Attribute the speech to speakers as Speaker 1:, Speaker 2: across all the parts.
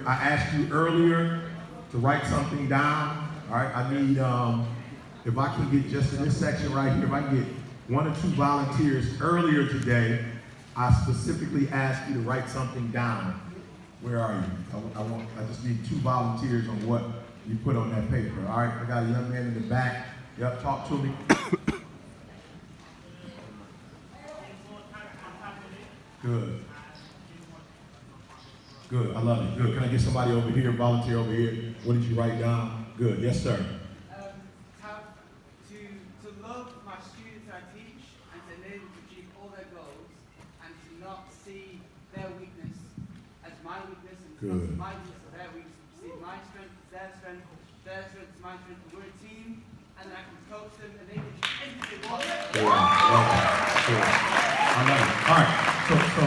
Speaker 1: I asked you earlier to write something down. All right, I need, if I can get just in this section right here, if I can get 1 or 2 volunteers earlier today, I specifically asked you to write something down. Where are you? I just need 2 volunteers on what you put on that paper. All right, I got a young man in the back. Yep, talk to me. Good. Good, I love it. Good. Can I get somebody over here, volunteer over here? What did you write down? Good. Yes, sir.
Speaker 2: To love my students I teach and to enable to achieve all their goals and to not see their weakness as my weakness and
Speaker 1: Good.
Speaker 2: not my weakness as their weakness. See my strength as their strength is my strength. We're a team and I can coach them and they can do anything they want.
Speaker 1: Good. I love it. All right. So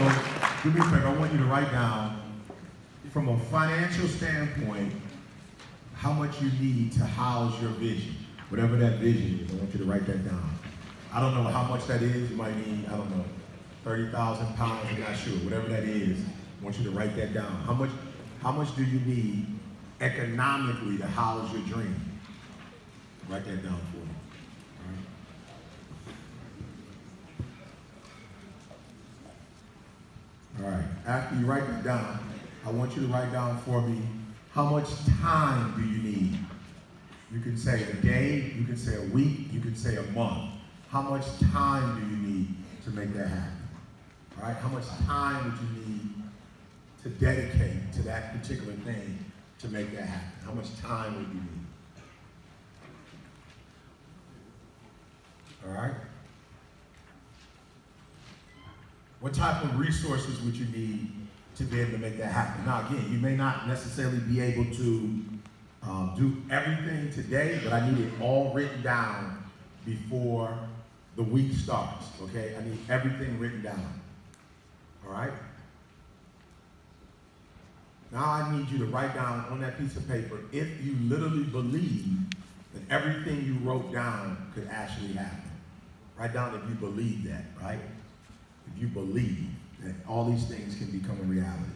Speaker 1: do me a favor. I want you to write down, from a financial standpoint, how much you need to house your vision. Whatever that vision is, I want you to write that down. I don't know how much that is. You might need, I don't know, 30,000 pounds, I'm not sure. Whatever that is, I want you to write that down. How much do you need economically to house your dream? Write that down for me. All right. After you write that down, I want you to write down for me, how much time do you need? You can say a day, you can say a week, you can say a month. How much time do you need to make that happen? All right, how much time would you need to dedicate to that particular thing to make that happen? How much time would you need? All right? What type of resources would you need to be able to make that happen? Now again, you may not necessarily be able to do everything today, but I need it all written down before the week starts, okay? I need everything written down, all right? Now I need you to write down on that piece of paper if you literally believe that everything you wrote down could actually happen. Write down if you believe that, right? If you believe that all these things can become a reality.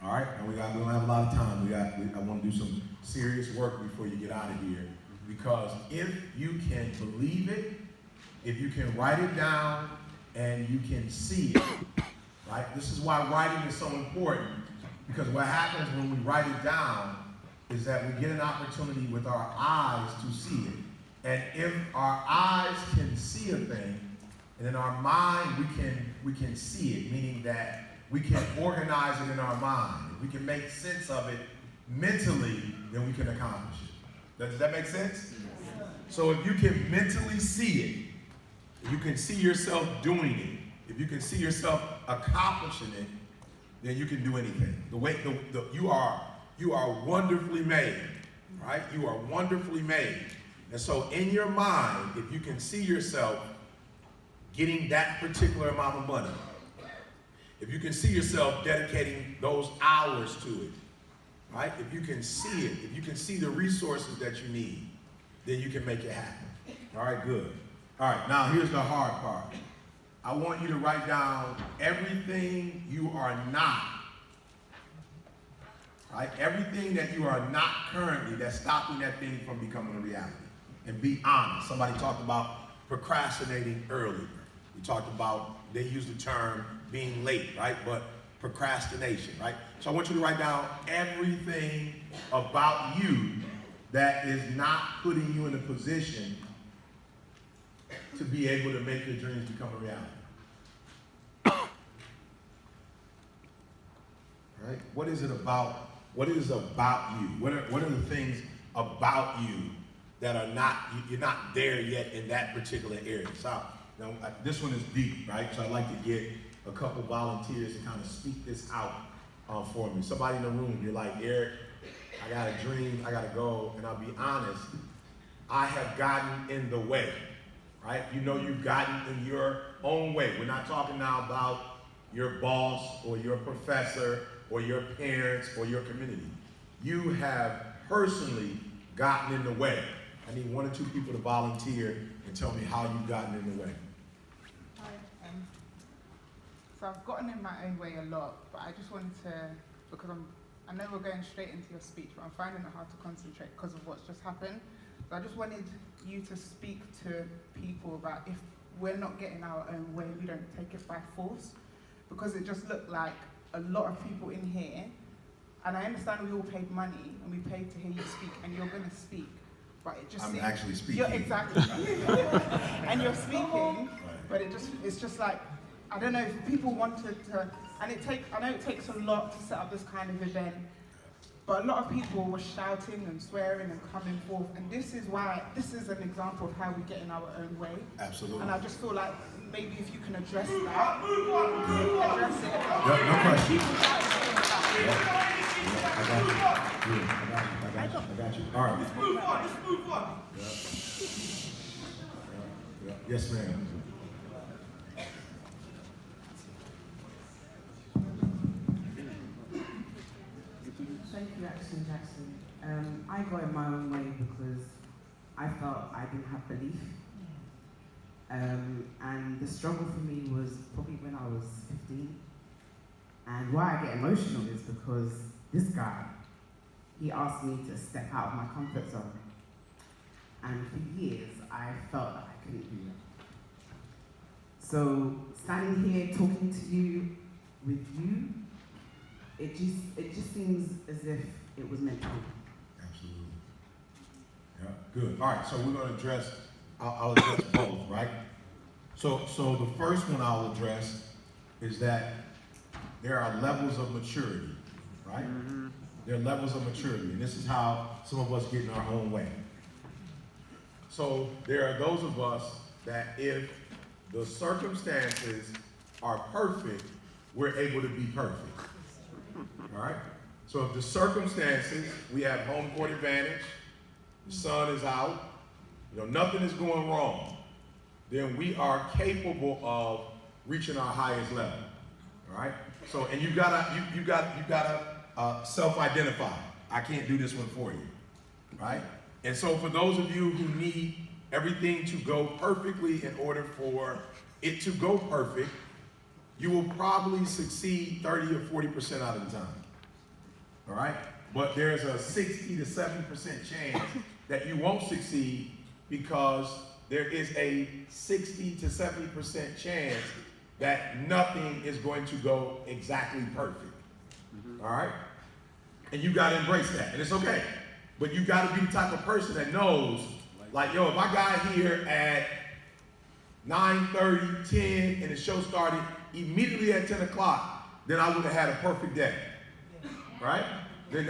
Speaker 1: All right, and we don't have a lot of time. I want to do some serious work before you get out of here, because if you can believe it, if you can write it down, and you can see it, right? This is why writing is so important, because what happens when we write it down is that we get an opportunity with our eyes to see it. And if our eyes can see a thing, and in our mind we can see it, meaning that we can organize it in our mind. If we can make sense of it mentally, then we can accomplish it. Does that make sense? Yes. So if you can mentally see it, if you can see yourself doing it, if you can see yourself accomplishing it, then you can do anything. You are wonderfully made, right? You are wonderfully made. And so in your mind, if you can see yourself getting that particular amount of money, if you can see yourself dedicating those hours to it, right? If you can see it, if you can see the resources that you need, then you can make it happen. All right, good. All right, now here's the hard part. I want you to write down everything you are not, right? Everything that you are not currently that's stopping that thing from becoming a reality. And be honest. Somebody talked about procrastinating earlier. We talked about, they use the term being late, right? But procrastination, right? So I want you to write down everything about you that is not putting you in a position to be able to make your dreams become a reality. Right? What is it about? What is about you? What are the things about you that are not, you're not there yet in that particular area? So now, this one is deep, right? So I'd like to get a couple volunteers to kind of speak this out for me. Somebody in the room, you're like, Eric, I got a dream, I got a goal, and I'll be honest, I have gotten in the way, right? You know you've gotten in your own way. We're not talking now about your boss or your professor or your parents or your community. You have personally gotten in the way. I need 1 or 2 people to volunteer and tell me how you've gotten in the way.
Speaker 3: Hi, So I've gotten in my own way a lot, but I just wanted to, because I know we're going straight into your speech, but I'm finding it hard to concentrate because of what's just happened. So I just wanted you to speak to people about if we're not getting our own way, we don't take it by force, because it just looked like a lot of people in here, and I understand we all paid money and we paid to hear you speak, and you're going to speak, but it just
Speaker 1: I'm
Speaker 3: seems,
Speaker 1: actually speaking.
Speaker 3: You're exactly, and you're speaking, but it's just like, I don't know if people wanted to, and I know it takes a lot to set up this kind of event, but a lot of people were shouting and swearing and coming forth, and this is an example of how we get in our own way.
Speaker 1: Absolutely.
Speaker 3: And I just feel like maybe if you can address that, address it.
Speaker 1: No question. I got you. All right.
Speaker 4: Let's move on.
Speaker 1: Yes, ma'am.
Speaker 5: Thank you, Action Jackson. I got in my own way because I felt I didn't have belief. And the struggle for me was probably when I was 15. And why I get emotional is because this guy, he asked me to step out of my comfort zone. And for years, I felt that I couldn't do that. So standing here talking to you, with you, it just seems as if it was meant to be.
Speaker 1: Absolutely. Yeah, good. All right, so we're going to address, I'll address both, right? So the first one I'll address is that there are levels of maturity, right? Mm-hmm. There are levels of maturity, and this is how some of us get in our own way. So there are those of us that if the circumstances are perfect, we're able to be perfect. All right? So if the circumstances, we have home court advantage, the sun is out, nothing is going wrong, then we are capable of reaching our highest level. All right? So, and you gotta self-identify. I can't do this one for you. Right? And so for those of you who need everything to go perfectly in order for it to go perfect, you will probably succeed 30 or 40% out of the time. All right? But there's a 60 to 70% chance that you won't succeed because there is a 60 to 70% chance that nothing is going to go exactly perfect. All right? And you got to embrace that. And it's okay. But you got to be the type of person that knows, like, if I got here at 9:30, 10, and the show started immediately at 10 o'clock, then I would have had a perfect day. Right? Then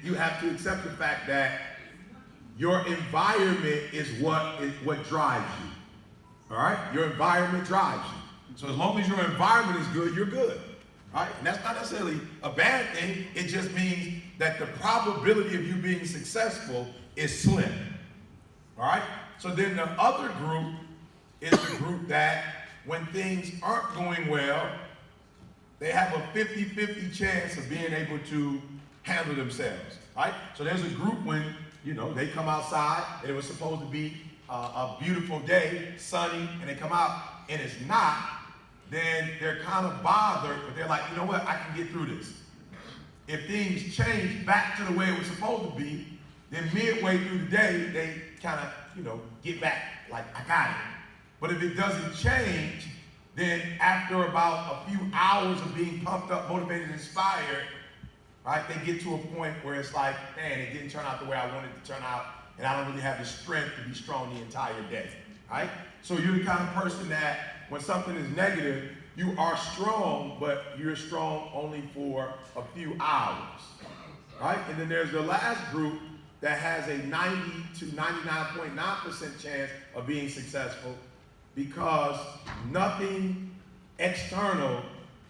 Speaker 1: you have to accept the fact that your environment is what drives you. All right? Your environment drives you. So as long as your environment is good, you're good. Right? And that's not necessarily a bad thing. It just means that the probability of you being successful is slim. All right? So then the other group is the group that when things aren't going well, they have a 50-50 chance of being able to handle themselves. Right? So there's a group when, they come outside and it was supposed to be a beautiful day, sunny, and they come out and it's not, then they're kind of bothered, but they're like, you know what, I can get through this. If things change back to the way it was supposed to be, then midway through the day, they kind of, get back, like, I got it. But if it doesn't change, then after about a few hours of being pumped up, motivated, inspired, right, they get to a point where it's like, man, it didn't turn out the way I wanted it to turn out, and I don't really have the strength to be strong the entire day, right? So you're the kind of person that when something is negative, you are strong, but you're strong only for a few hours, right? And then there's the last group that has a 90 to 99.9% chance of being successful because nothing external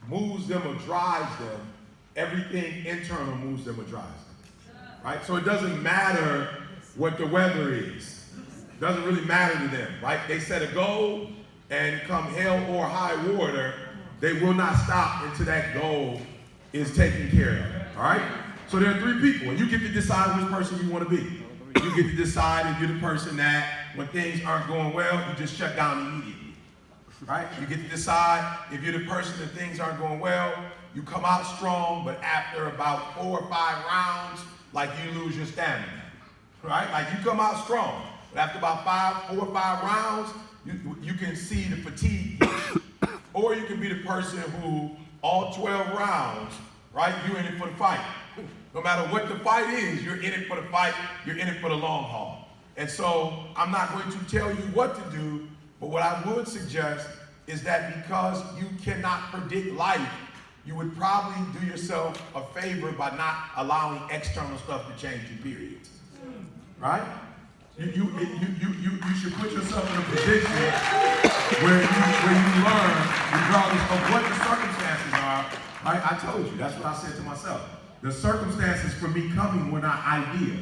Speaker 1: moves them or drives them. Everything internal moves them or drives them, right? So it doesn't matter what the weather is. It doesn't really matter to them, right? They set a goal, and come hell or high water, they will not stop until that goal is taken care of, all right? So there are three people, and you get to decide which person you want to be. You get to decide if you're the person that when things aren't going well, you just shut down immediately, right? You get to decide if you're the person that things aren't going well, you come out strong, but after about 4 or 5 rounds, like you lose your stamina, right? Like you come out strong, but after about 4 or 5 rounds, you can see the fatigue. Or you can be the person who all 12 rounds, right, you're in it for the fight. No matter what the fight is, you're in it for the fight, you're in it for the long haul. And so I'm not going to tell you what to do, but what I would suggest is that because you cannot predict life, you would probably do yourself a favor by not allowing external stuff to change you, period. Right? You should put yourself in a position where you learn, regardless of what the circumstances are. Right? I told you, that's what I said to myself. The circumstances for me coming were not ideal.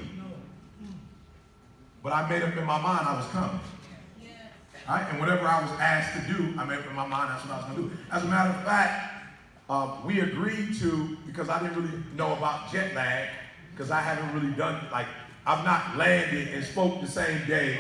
Speaker 1: But I made up in my mind I was coming. Right? And whatever I was asked to do, I made up in my mind that's what I was going to do. As a matter of fact, we agreed to, because I didn't really know about jet lag, because I haven't really done, like, I've not landed and spoke the same day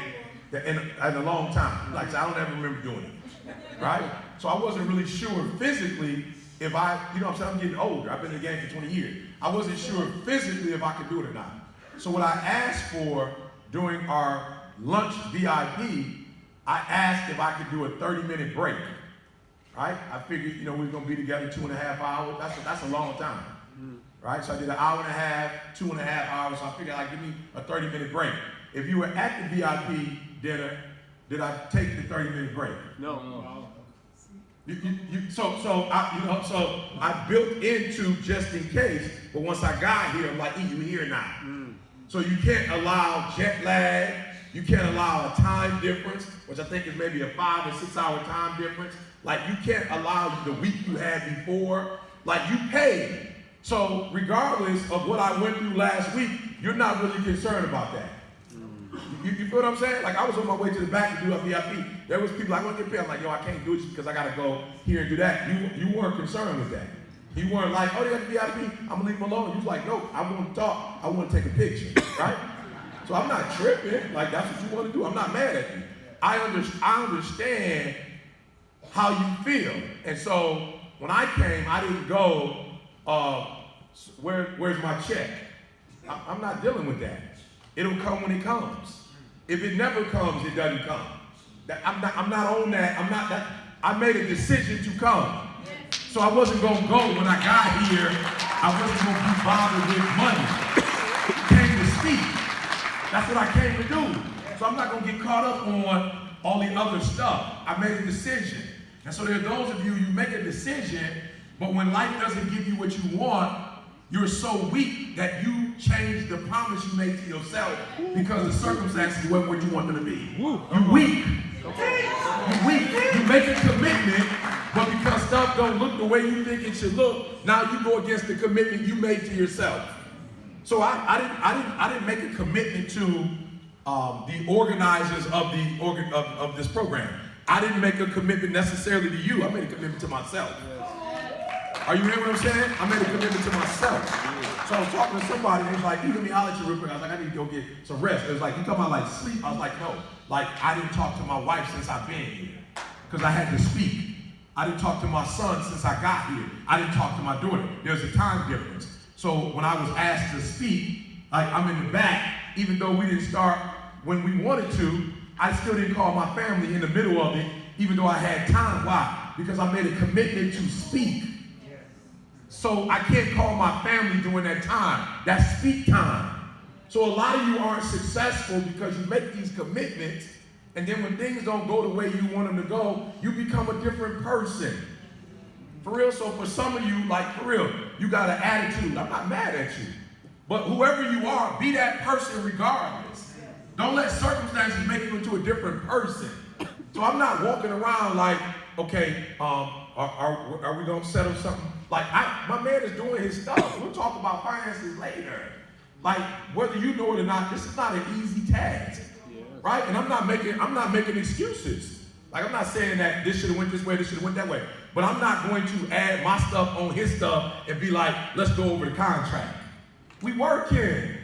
Speaker 1: in a long time. Like, I don't ever remember doing it, right? So I wasn't really sure physically if you know what I'm saying, I'm getting older. I've been in the game for 20 years. I wasn't sure physically if I could do it or not. So what I asked for during our lunch VIP, I asked if I could do a 30-minute break, right? I figured, we were gonna be together 2.5 hours. That's a long time. Right? So I did 1.5 hours, 2.5 hours. So I figured I'd give me a 30-minute break. If you were at the VIP dinner, did I take the 30-minute break?
Speaker 4: No.
Speaker 1: So I built into just in case, but once I got here, I'm like, you here now. So you can't allow jet lag, you can't allow a time difference, which I think is maybe a 5 or 6 hour time difference. Like you can't allow the week you had before, like you paid. So regardless of what I went through last week, you're not really concerned about that. You feel what I'm saying? Like I was on my way to the back to do a VIP. There was people, I want to get paid. I'm like, I can't do it because I got to go here and do that. You weren't concerned with that. You weren't like, they got the VIP, I'm going to leave them alone. You was like, no, I want to talk. I want to take a picture, right? So I'm not tripping. Like that's what you want to do. I'm not mad at you. I understand how you feel. And so when I came, I didn't go, where's my check? I'm not dealing with that. It'll come when it comes. If it never comes, it doesn't come. I'm not on that. I made a decision to come. So I wasn't going to go when I got here. I wasn't going to be bothered with money. I came to speak. That's what I came to do. So I'm not going to get caught up on all the other stuff. I made a decision. And so there are those of you make a decision, but when life doesn't give you what you want, you're so weak that you change the promise you made to yourself because the circumstances weren't what you want them to be. You're weak. You're weak. You make a commitment, but because stuff don't look the way you think it should look, now you go against the commitment you made to yourself. So I didn't make a commitment to the organizers of this program. I didn't make a commitment necessarily to you. I made a commitment to myself. Are you hearing what I'm saying? I made a commitment to myself. So I was talking to somebody and he was like, let me holler at you real quick. I was like, I need to go get some rest. It was like, you talking about like sleep? I was like, no. Like, I didn't talk to my wife since I've been here because I had to speak. I didn't talk to my son since I got here. I didn't talk to my daughter. There's a time difference. So when I was asked to speak, like I'm in the back, even though we didn't start when we wanted to, I still didn't call my family in the middle of it, even though I had time. Why? Because I made a commitment to speak. So I can't call my family during that time. That's speak time. So a lot of you aren't successful because you make these commitments, and then when things don't go the way you want them to go, you become a different person. For real, so for some of you, like for real, you got an attitude. I'm not mad at you. But whoever you are, be that person regardless. Don't let circumstances make you into a different person. So I'm not walking around like, okay, are we gonna settle something? Like my man is doing his stuff. We'll talk about finances later. Like whether you know it or not, this is not an easy task, right? And I'm not making excuses. Like I'm not saying that this should have went this way, this should have went that way. But I'm not going to add my stuff on his stuff and be like, let's go over the contract. We working.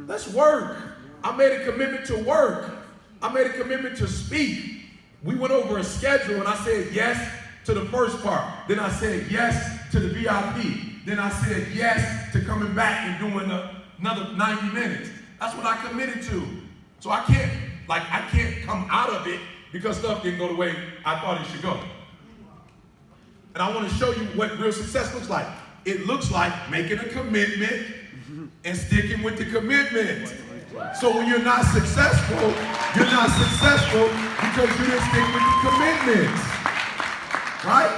Speaker 1: Let's work. I made a commitment to work. I made a commitment to speak. We went over a schedule and I said yes to the first part. Then I said yes to the VIP. Then I said yes to coming back and doing another 90 minutes. That's what I committed to. So I can't come out of it because stuff didn't go the way I thought it should go. And I want to show you what real success looks like. It looks like making a commitment and sticking with the commitment. So when you're not successful because you didn't stick with the commitments. Right?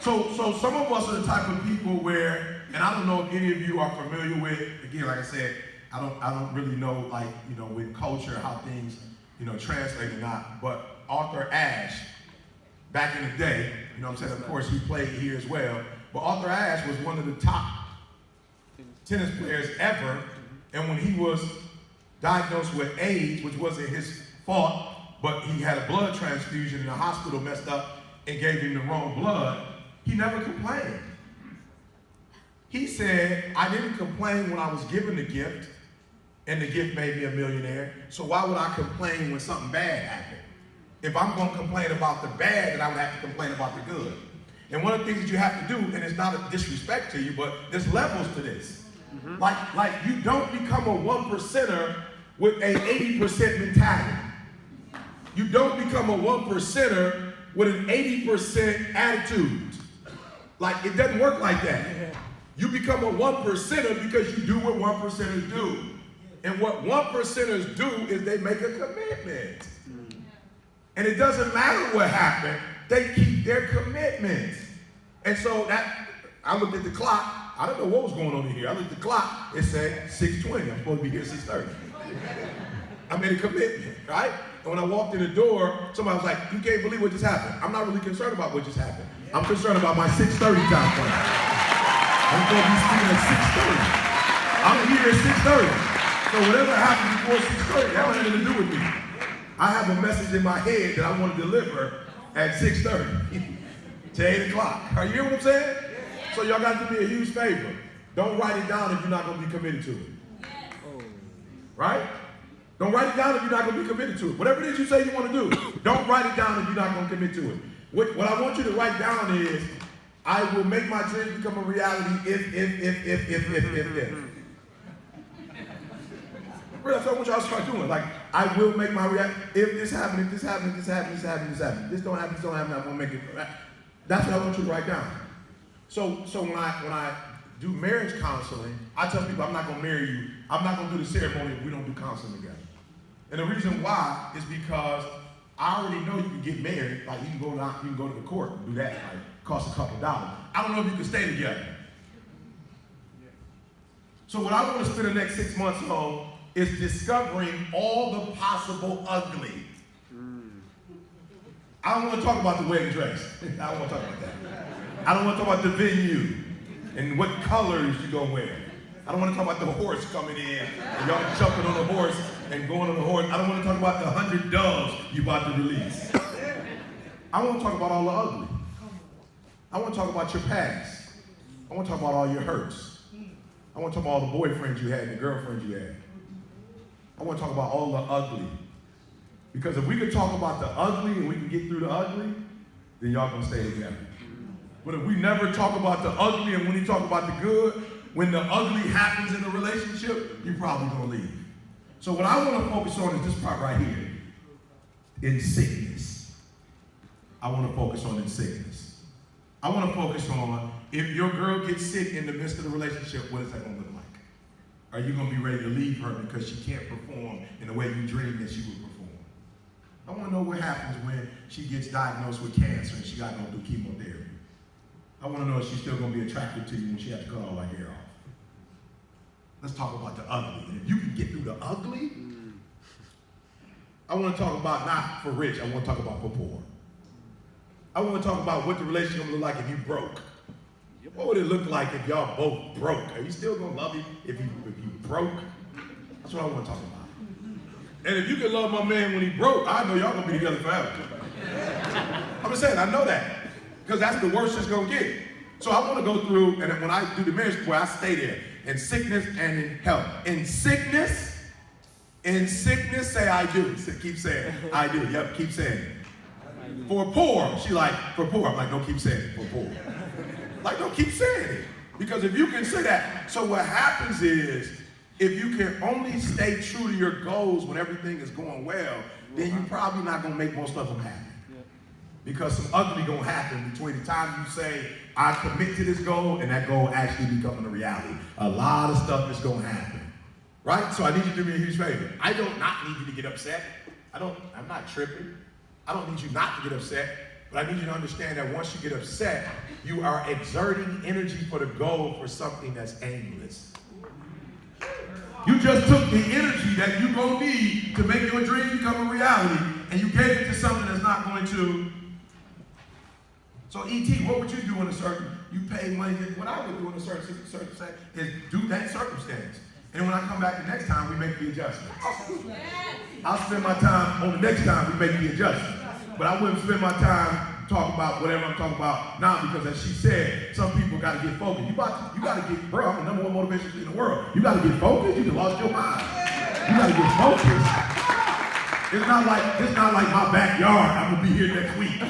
Speaker 1: So some of us are the type of people where, and I don't know if any of you are familiar with, again, like I said, I don't really know, like, you know, with culture, how things, you know, translate or not, but Arthur Ashe, back in the day, you know what I'm saying, of course he played here as well, but Arthur Ashe was one of the top tennis players ever, and when he was diagnosed with AIDS, which wasn't his fault, but he had a blood transfusion and the hospital messed up and gave him the wrong blood, he never complained. He said, I didn't complain when I was given the gift, and the gift made me a millionaire, so why would I complain when something bad happened? If I'm going to complain about the bad, then I would have to complain about the good. And one of the things that you have to do, and it's not a disrespect to you, but there's levels to this. Like you don't become a 1%er with an 80% mentality. You don't become a 1%er with an 80% attitude. Like, it doesn't work like that. You become a 1%er because you do what 1%ers do. And what 1%ers do is they make a commitment. And it doesn't matter what happened, they keep their commitment. And so I looked at the clock. I don't know what was going on in here. I looked at the clock. It said 6:20. I'm supposed to be here 6:30. I made a commitment, right? And when I walked in the door, somebody was like, you can't believe what just happened. I'm not really concerned about what just happened. I'm concerned about my 6:30 time frame. I'm going to be speaking at 6:30. I'm here at 6:30. So whatever happens before 6:30, that has nothing to do with me. I have a message in my head that I want to deliver at 6:30 to 8 o'clock. Are you hear what I'm saying? So y'all got to do me a huge favor. Don't write it down if you're not going to be committed to it. Right? Don't write it down if you're not going to be committed to it. Whatever it is you say you want to do, don't write it down if you're not going to commit to it. What I want you to write down is, I will make my dreams become a reality if. Really, that's what I want y'all to start doing. Like, I will make my reality, if this happens, if this happens, this happens, this happens, this happens. This don't happen, I'm going to make it. That's what I want you to write down. So when I do marriage counseling, I tell people I'm not going to marry you. I'm not going to do the ceremony if we don't do counseling together. And the reason why is because I already know you can get married. Like, you can go to the court and do that. Like, cost a couple dollars. I don't know if you can stay together. So what I want to spend the next 6 months on is discovering all the possible ugly. I don't want to talk about the wedding dress. I don't want to talk about that. I don't want to talk about the venue and what colors you're going to wear. I don't want to talk about the horse coming in and y'all jumping on the horse and going on the horse. I don't want to talk about the 100 doves you about to release. I want to talk about all the ugly. I want to talk about your past. I want to talk about all your hurts. I want to talk about all the boyfriends you had and the girlfriends you had. I want to talk about all the ugly. Because if we can talk about the ugly and we can get through the ugly, then y'all gonna stay together. But if we never talk about the ugly and when you talk about the good, when the ugly happens in a relationship, you're probably gonna leave. So what I want to focus on is this part right here. In sickness. I want to focus on in sickness. I want to focus on if your girl gets sick in the midst of the relationship, what is that gonna look like? Are you going to be ready to leave her because she can't perform in the way you dreamed that she would perform? I want to know what happens when she gets diagnosed with cancer and she got to go do chemotherapy. I want to know if she's still going to be attracted to you when she has to cut all her hair off. Let's talk about the ugly. And if you can get through the ugly, I want to talk about not for rich, I want to talk about for poor. I want to talk about what the relationship will look like if you broke. What would it look like if y'all both broke? Are you still gonna love him if you broke? That's what I want to talk about. And if you can love my man when he broke, I know y'all gonna be together forever. I'm just saying, I know that. Because that's the worst it's gonna get. So I want to go through, and when I do the marriage boy, I stay there. In sickness and in health. In sickness, say I do. So keep saying, I do. Yep, keep saying it. For poor. She like, for poor. I'm like, don't keep saying it, for poor. Like, don't keep saying it. Because if you can say that, so what happens is, if you can only stay true to your goals when everything is going well, then you're probably not going to make most of them happen. Because some ugly going to happen between the time you say, I commit to this goal, and that goal actually becoming a reality. A lot of stuff is going to happen. Right? So I need you to do me a huge favor. I don't not need you to get upset. I'm not tripping. I don't need you not to get upset. But I need you to understand that once you get upset, you are exerting energy for the goal for something that's aimless. You just took the energy that you're going to need to make your dream become a reality, and you gave it to something that's not going to. So E.T., what would you do in a certain, you pay money, what I would do in a certain circumstance is do that circumstance. And when I come back the next time, we make the adjustment. I'll spend my time on the next time, we make the adjustment. But I wouldn't spend my time talking about whatever I'm talking about now, because as she said, some people got to get focused. You got to get, bro, I'm the number one motivation in the world. You got to get focused. You lost your mind. You got to get focused. It's not like my backyard. I'm gonna be here next week.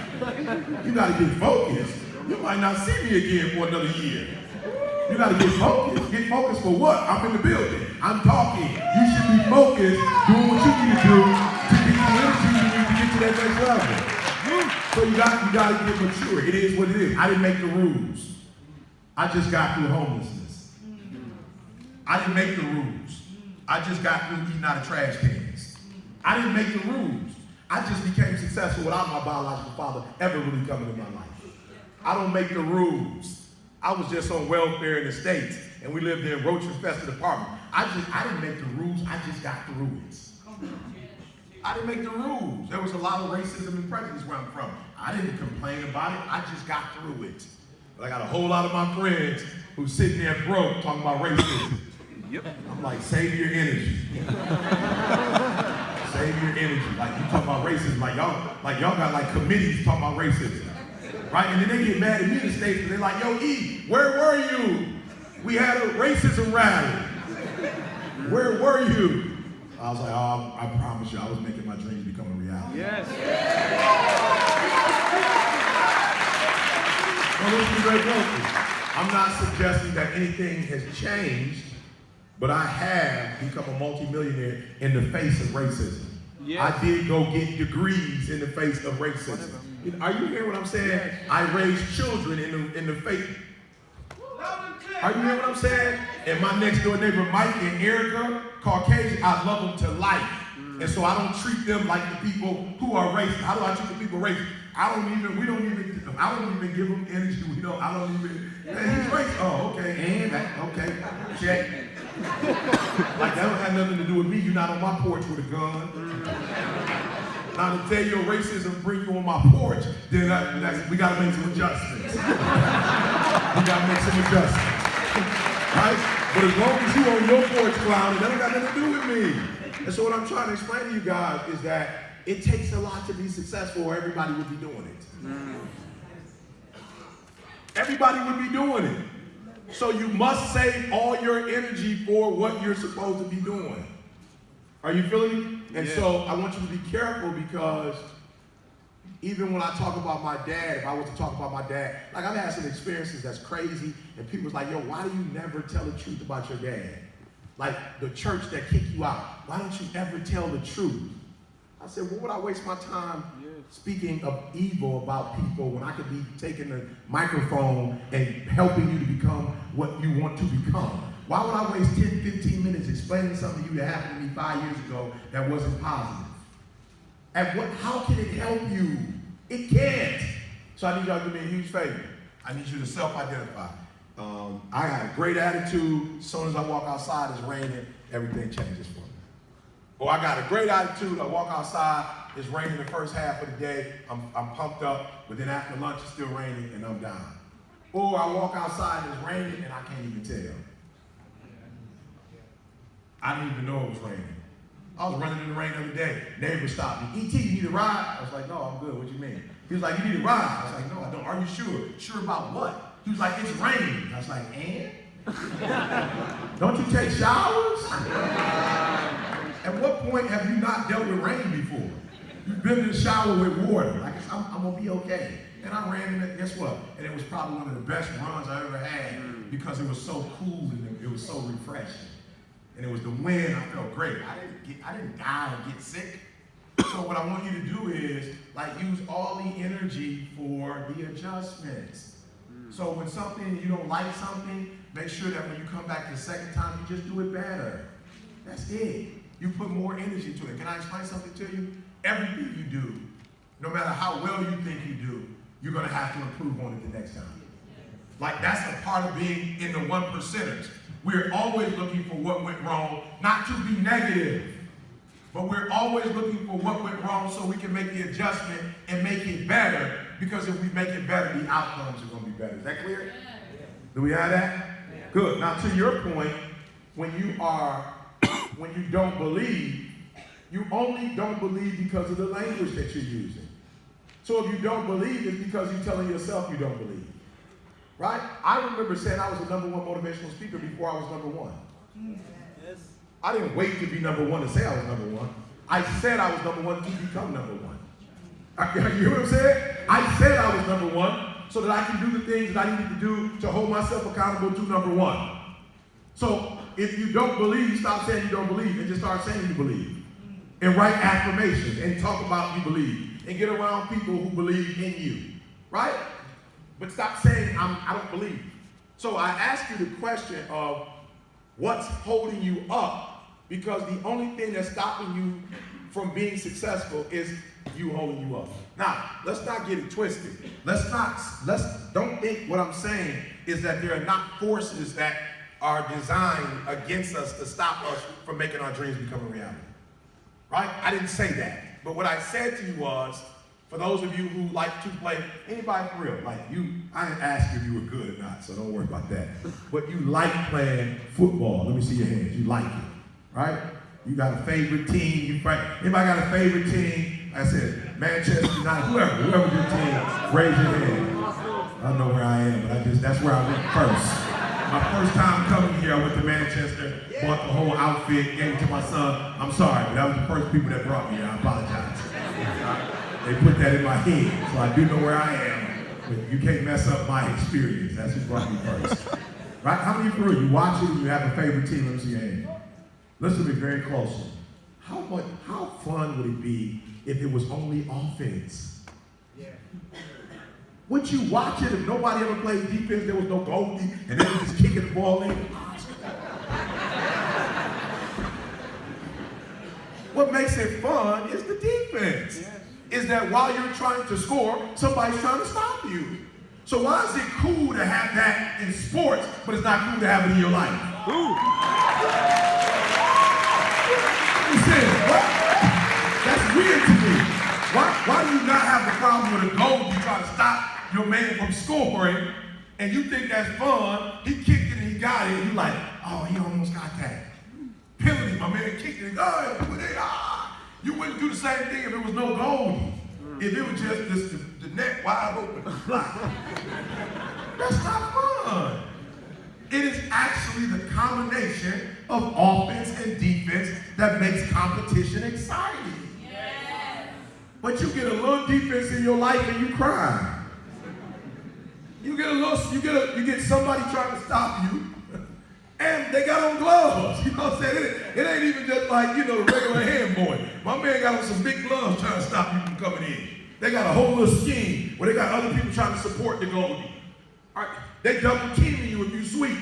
Speaker 1: You got to get focused. You might not see me again for another year. You got to get focused. Get focused for what? I'm in the building. I'm talking. You should be focused, doing what you need to do to get the energy you need to get to that next level. So you got to get mature. It is what it is. I didn't make the rules. I just got through homelessness. I didn't make the rules. I just got through eating out of trash cans. I didn't make the rules. I just became successful without my biological father ever really coming in my life. I don't make the rules. I was just on welfare in the States, and we lived in a roach-infested apartment. I didn't make the rules. I just got through it. I didn't make the rules. There was a lot of racism and prejudice where I'm from. I didn't complain about it. I just got through it. But I got a whole lot of my friends who sitting there broke talking about racism. Yep. I'm like, save your energy. Save your energy. Like, you talking about racism, like y'all got like committees talking about racism. Right? And then they get mad at me in the States and they're like, yo, E, where were you? We had a racism rally. Where were you? I was like, oh, I promise you, I was making my dreams become a reality. Yes. Well, listen to very closely. I'm not suggesting that anything has changed, but I have become a multimillionaire in the face of racism. Yes. I did go get degrees in the face of racism. Are you hearing what I'm saying? Yes. I raised children in the face. Are you hearing what I'm saying? And my next door neighbor, Mike and Erica, Caucasian, I love them to life. And so I don't treat them like the people who are racist. How do I treat the people racist? I don't even give them energy. I don't even, hey, he's racist. Oh, okay, and that, okay, check. Like, that don't have nothing to do with me. You're not on my porch with a gun. Now, to tell you racism bring you on my porch, then we got to make some adjustments. We got to make some adjustments. Right? But as long as you on your porch clowning, that don't got nothing to do with me. And so what I'm trying to explain to you guys is that it takes a lot to be successful, or everybody would be doing it. Everybody would be doing it. So you must save all your energy for what you're supposed to be doing. Are you feeling me? And so I want you to be careful, because even when I talk about my dad, if I was to talk about my dad, like, I've had some experiences that's crazy, and people's like, yo, why do you never tell the truth about your dad? Like the church that kicked you out, why don't you ever tell the truth? I said, well, would I waste my time speaking of evil about people when I could be taking the microphone and helping you to become what you want to become? Why would I waste 10, 15 minutes explaining something to you that happened to me 5 years ago that wasn't positive? And how can it help you? It can't. So I need y'all to do me a huge favor. I need you to self-identify. I got a great attitude. As soon as I walk outside, it's raining, everything changes for me. Or I got a great attitude. I walk outside, it's raining the first half of the day. I'm pumped up, but then after lunch, it's still raining, and I'm down. Or I walk outside, and it's raining, and I can't even tell. I didn't even know it was raining. I was running in the rain the other day. Neighbor stopped me. E.T., you need a ride? I was like, no, I'm good. What do you mean? He was like, you need a ride? I was like, no, I don't. Are you sure? Sure about what? He was like, it's raining. I was like, and? Don't you take showers? At what point have you not dealt with rain before? You've been in the shower with water. Like, I'm going to be okay. And I ran in it, guess what? And it was probably one of the best runs I ever had because it was so cool and it was so refreshing. And it was the wind, I felt great. I didn't die or get sick. So what I want you to do is, like, use all the energy for the adjustments. So when you don't like something, make sure that when you come back the second time, you just do it better. That's it. You put more energy to it. Can I explain something to you? Everything you do, no matter how well you think you do, you're going to have to improve on it the next time. Like, that's a part of being in the 1%ers. We're always looking for what went wrong, not to be negative, but we're always looking for what went wrong so we can make the adjustment and make it better, because if we make it better, the outcomes are going to be better. Is that clear? Do we have that? Good. Now, to your point, when you don't believe, you only don't believe because of the language that you're using. So if you don't believe, it's because you're telling yourself you don't believe. Right? I remember saying I was the #1 motivational speaker before I was #1.
Speaker 2: Yes.
Speaker 1: I didn't wait to be #1 to say I was #1. I said I was #1 to become #1. You hear what I'm saying? I said I was #1 so that I can do the things that I needed to do to hold myself accountable to #1. So if you don't believe, stop saying you don't believe and just start saying you believe. And write affirmations and talk about you believe. And get around people who believe in you. Right? But stop saying I don't believe. So I ask you the question of what's holding you up, because the only thing that's stopping you from being successful is you holding you up. Now, let's not get it twisted. Don't think what I'm saying is that there are not forces that are designed against us to stop us from making our dreams become a reality. Right? I didn't say that. But what I said to you was, for those of you who like to play, anybody for real, like you, I didn't ask you if you were good or not, so don't worry about that. But you like playing football. Let me see your hands. You like it, right? You got a favorite team. Anybody got a favorite team? I said, Manchester United, whoever your team, raise your hand. I don't know where I am, but that's where I went first. My first time coming here, I went to Manchester, bought the whole outfit, gave it to my son. I'm sorry, but that was the first people that brought me here. I apologize. They put that in my head, so I do know where I am. But you can't mess up my experience. That's who brought me first. Right? How many of you watch it and you have a favorite team? Let me see your hand. Listen to me very closely. How fun would it be if it was only offense? Yeah. Would you watch it if nobody ever played defense, there was no goalie, and they were just kicking the ball in? What makes it fun is the defense. Yes. Is that while you're trying to score, somebody's trying to stop you. So why is it cool to have that in sports, but it's not cool to have it in your life? Ooh. You said, what? That's weird to me. Why do you not have a problem with a goal you try to stop your man from scoring, and you think that's fun? He kicked it and he got it, and you're like, oh, he almost got that. Penalty, my man kicked it and got it. You wouldn't do the same thing if it was no goal. If it was just the net wide open. That's not fun. It is actually the combination of offense and defense that makes competition exciting. Yes. But you get a little defense in your life and you cry. You get somebody trying to stop you, and they got on gloves. You know what I'm saying? It ain't even just like, the regular hand boy. My man got on some big gloves trying to stop you from coming in. They got a whole little scheme where they got other people trying to support the goalie. All right, they double teaming you if you sweet.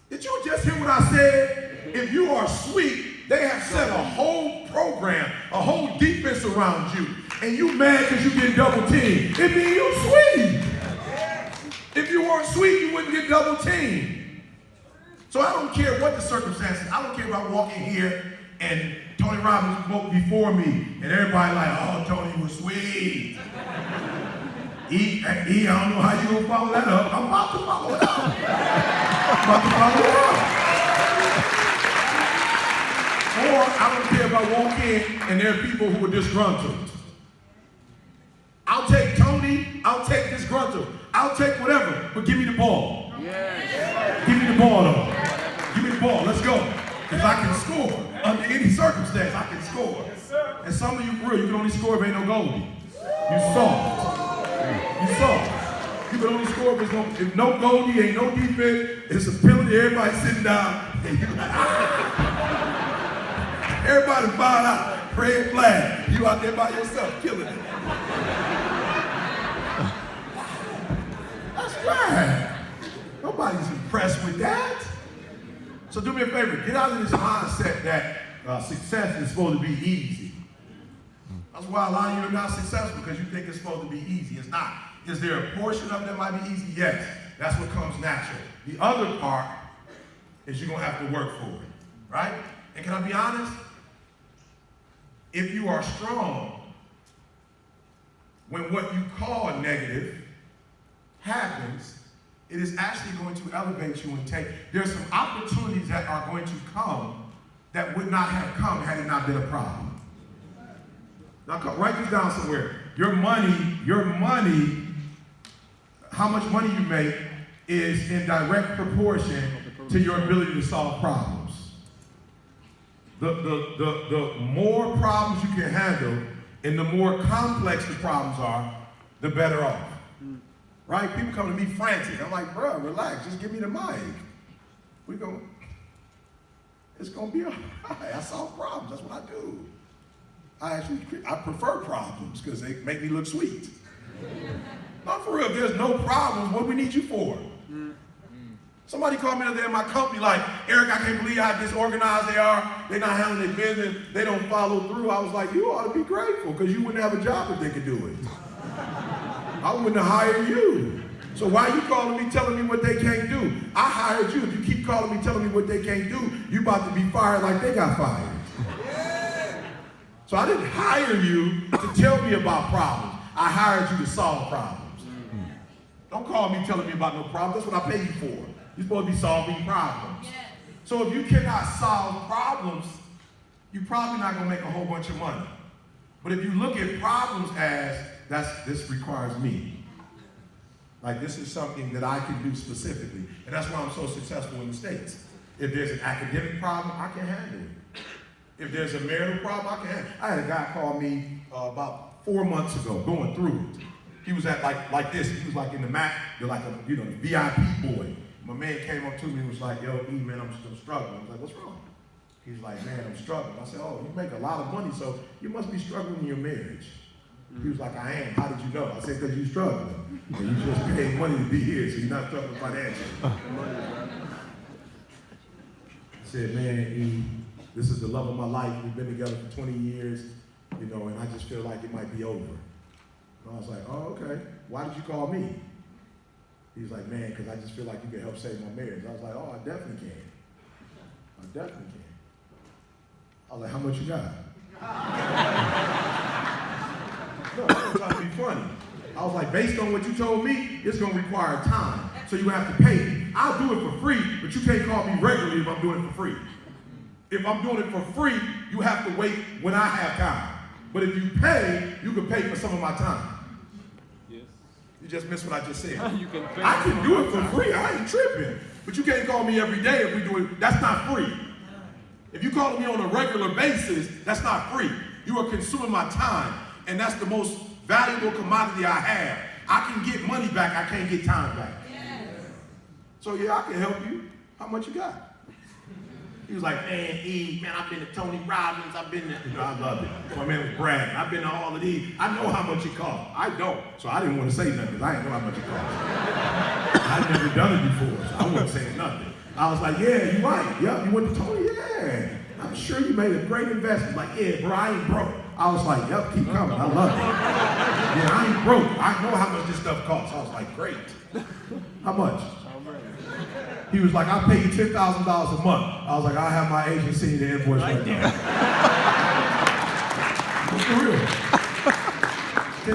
Speaker 1: Did you just hear what I said? If you are sweet, they have set a whole program, a whole defense around you, and you mad because you get double teamed. It means you sweet. If you weren't sweet, you wouldn't get double teamed. So I don't care what the circumstances. I don't care about walking here and Tony Robbins spoke before me, and everybody like, oh, Tony was sweet. I don't know how you gonna follow that up. I'm about to follow it up. Or I don't care if I walk in and there are people who are disgruntled. I'll take Tony, I'll take disgruntled, I'll take whatever, but give me the ball. Yes. Give me the ball though. Give me the ball, let's go. Because I can score. Under any circumstance, I can score. And some of you, for real, you can only score if ain't no Goldie. You soft. You soft. You can only score if no Goldie, ain't no defense, it's a penalty, everybody sitting down, and you like, everybody fired out. Red flag. You out there by yourself, killing it. That's right. Nobody's impressed with that. So do me a favor, get out of this mindset that success is supposed to be easy. That's why a lot of you are not successful, because you think it's supposed to be easy. It's not. Is there a portion of it that might be easy? Yes. That's what comes natural. The other part is you're going to have to work for it, right? And can I be honest? If you are strong, when what you call negative happens, it is actually going to elevate you and there's some opportunities that are going to come that would not have come had it not been a problem. Now, write this down somewhere. Your money, how much money you make is in direct proportion to your ability to solve problems. The more problems you can handle and the more complex the problems are, the better off. Right? People come to me frantic. I'm like, bro, relax. Just give me the mic. It's going to be all right. I solve problems. That's what I do. I prefer problems because they make me look sweet. Not for real. If there's no problems, what do we need you for? Somebody called me the other day in my company like, Eric, I can't believe how disorganized they are. They're not handling their business. They don't follow through. I was like, you ought to be grateful because you wouldn't have a job if they could do it. I wouldn't have hired you. So why are you calling me telling me what they can't do? I hired you. If you keep calling me telling me what they can't do, you about to be fired like they got fired. So I didn't hire you to tell me about problems. I hired you to solve problems. Don't call me telling me about no problems. That's what I pay you for. You're supposed to be solving problems. So if you cannot solve problems, you're probably not going to make a whole bunch of money. But if you look at problems as, this requires me. Like this is something that I can do specifically. And that's why I'm so successful in the States. If there's an academic problem, I can handle it. If there's a marital problem, I can handle it. I had a guy call me about 4 months ago, going through it. He was at like this. He was like in the Mac, like a VIP boy. My man came up to me and was like, yo, E, man, I'm still struggling. I was like, what's wrong? He's like, man, I'm struggling. I said, oh, you make a lot of money, so you must be struggling in your marriage. He was like, I am. How did you know? I said, because you're struggling. And you just paid money to be here, so you're not struggling financially. I said, man, E, this is the love of my life. We've been together for 20 years, and I just feel like it might be over. And I was like, oh, okay. Why did you call me? He was like, man, because I just feel like you can help save my marriage. I was like, oh, I definitely can. I definitely can. I was like, how much you got? No, I'm trying to be funny. I was like, based on what you told me, it's going to require time. So you have to pay me. I'll do it for free, but you can't call me regularly if I'm doing it for free. If I'm doing it for free, you have to wait when I have time. But if you pay, you can pay for some of my time. You just missed what I just said. I can do it for free. I ain't tripping. But you can't call me every day if we do it. That's not free. If you call me on a regular basis, that's not free. You are consuming my time. And that's the most valuable commodity I have. I can get money back. I can't get time back. Yes. So yeah, I can help you. How much you got? He was like, man, E, man, I've been to Tony Robbins. I've been to, I love it. My man was bragging. I've been to all of these. I know how much it costs. I don't. So I didn't want to say nothing because I didn't know how much it costs. I'd never done it before, so I wasn't saying nothing. I was like, yeah, you right. Yep, you went to Tony? Yeah. I'm sure you made a great investment. Like, yeah, bro, I ain't broke. I was like, yep, keep coming. I love it. Yeah, I ain't broke. I know how much this stuff costs. I was like, great. How much? He was like, I'll pay you $10,000 a month. I was like, I'll have my agent send you the invoice right now. For real.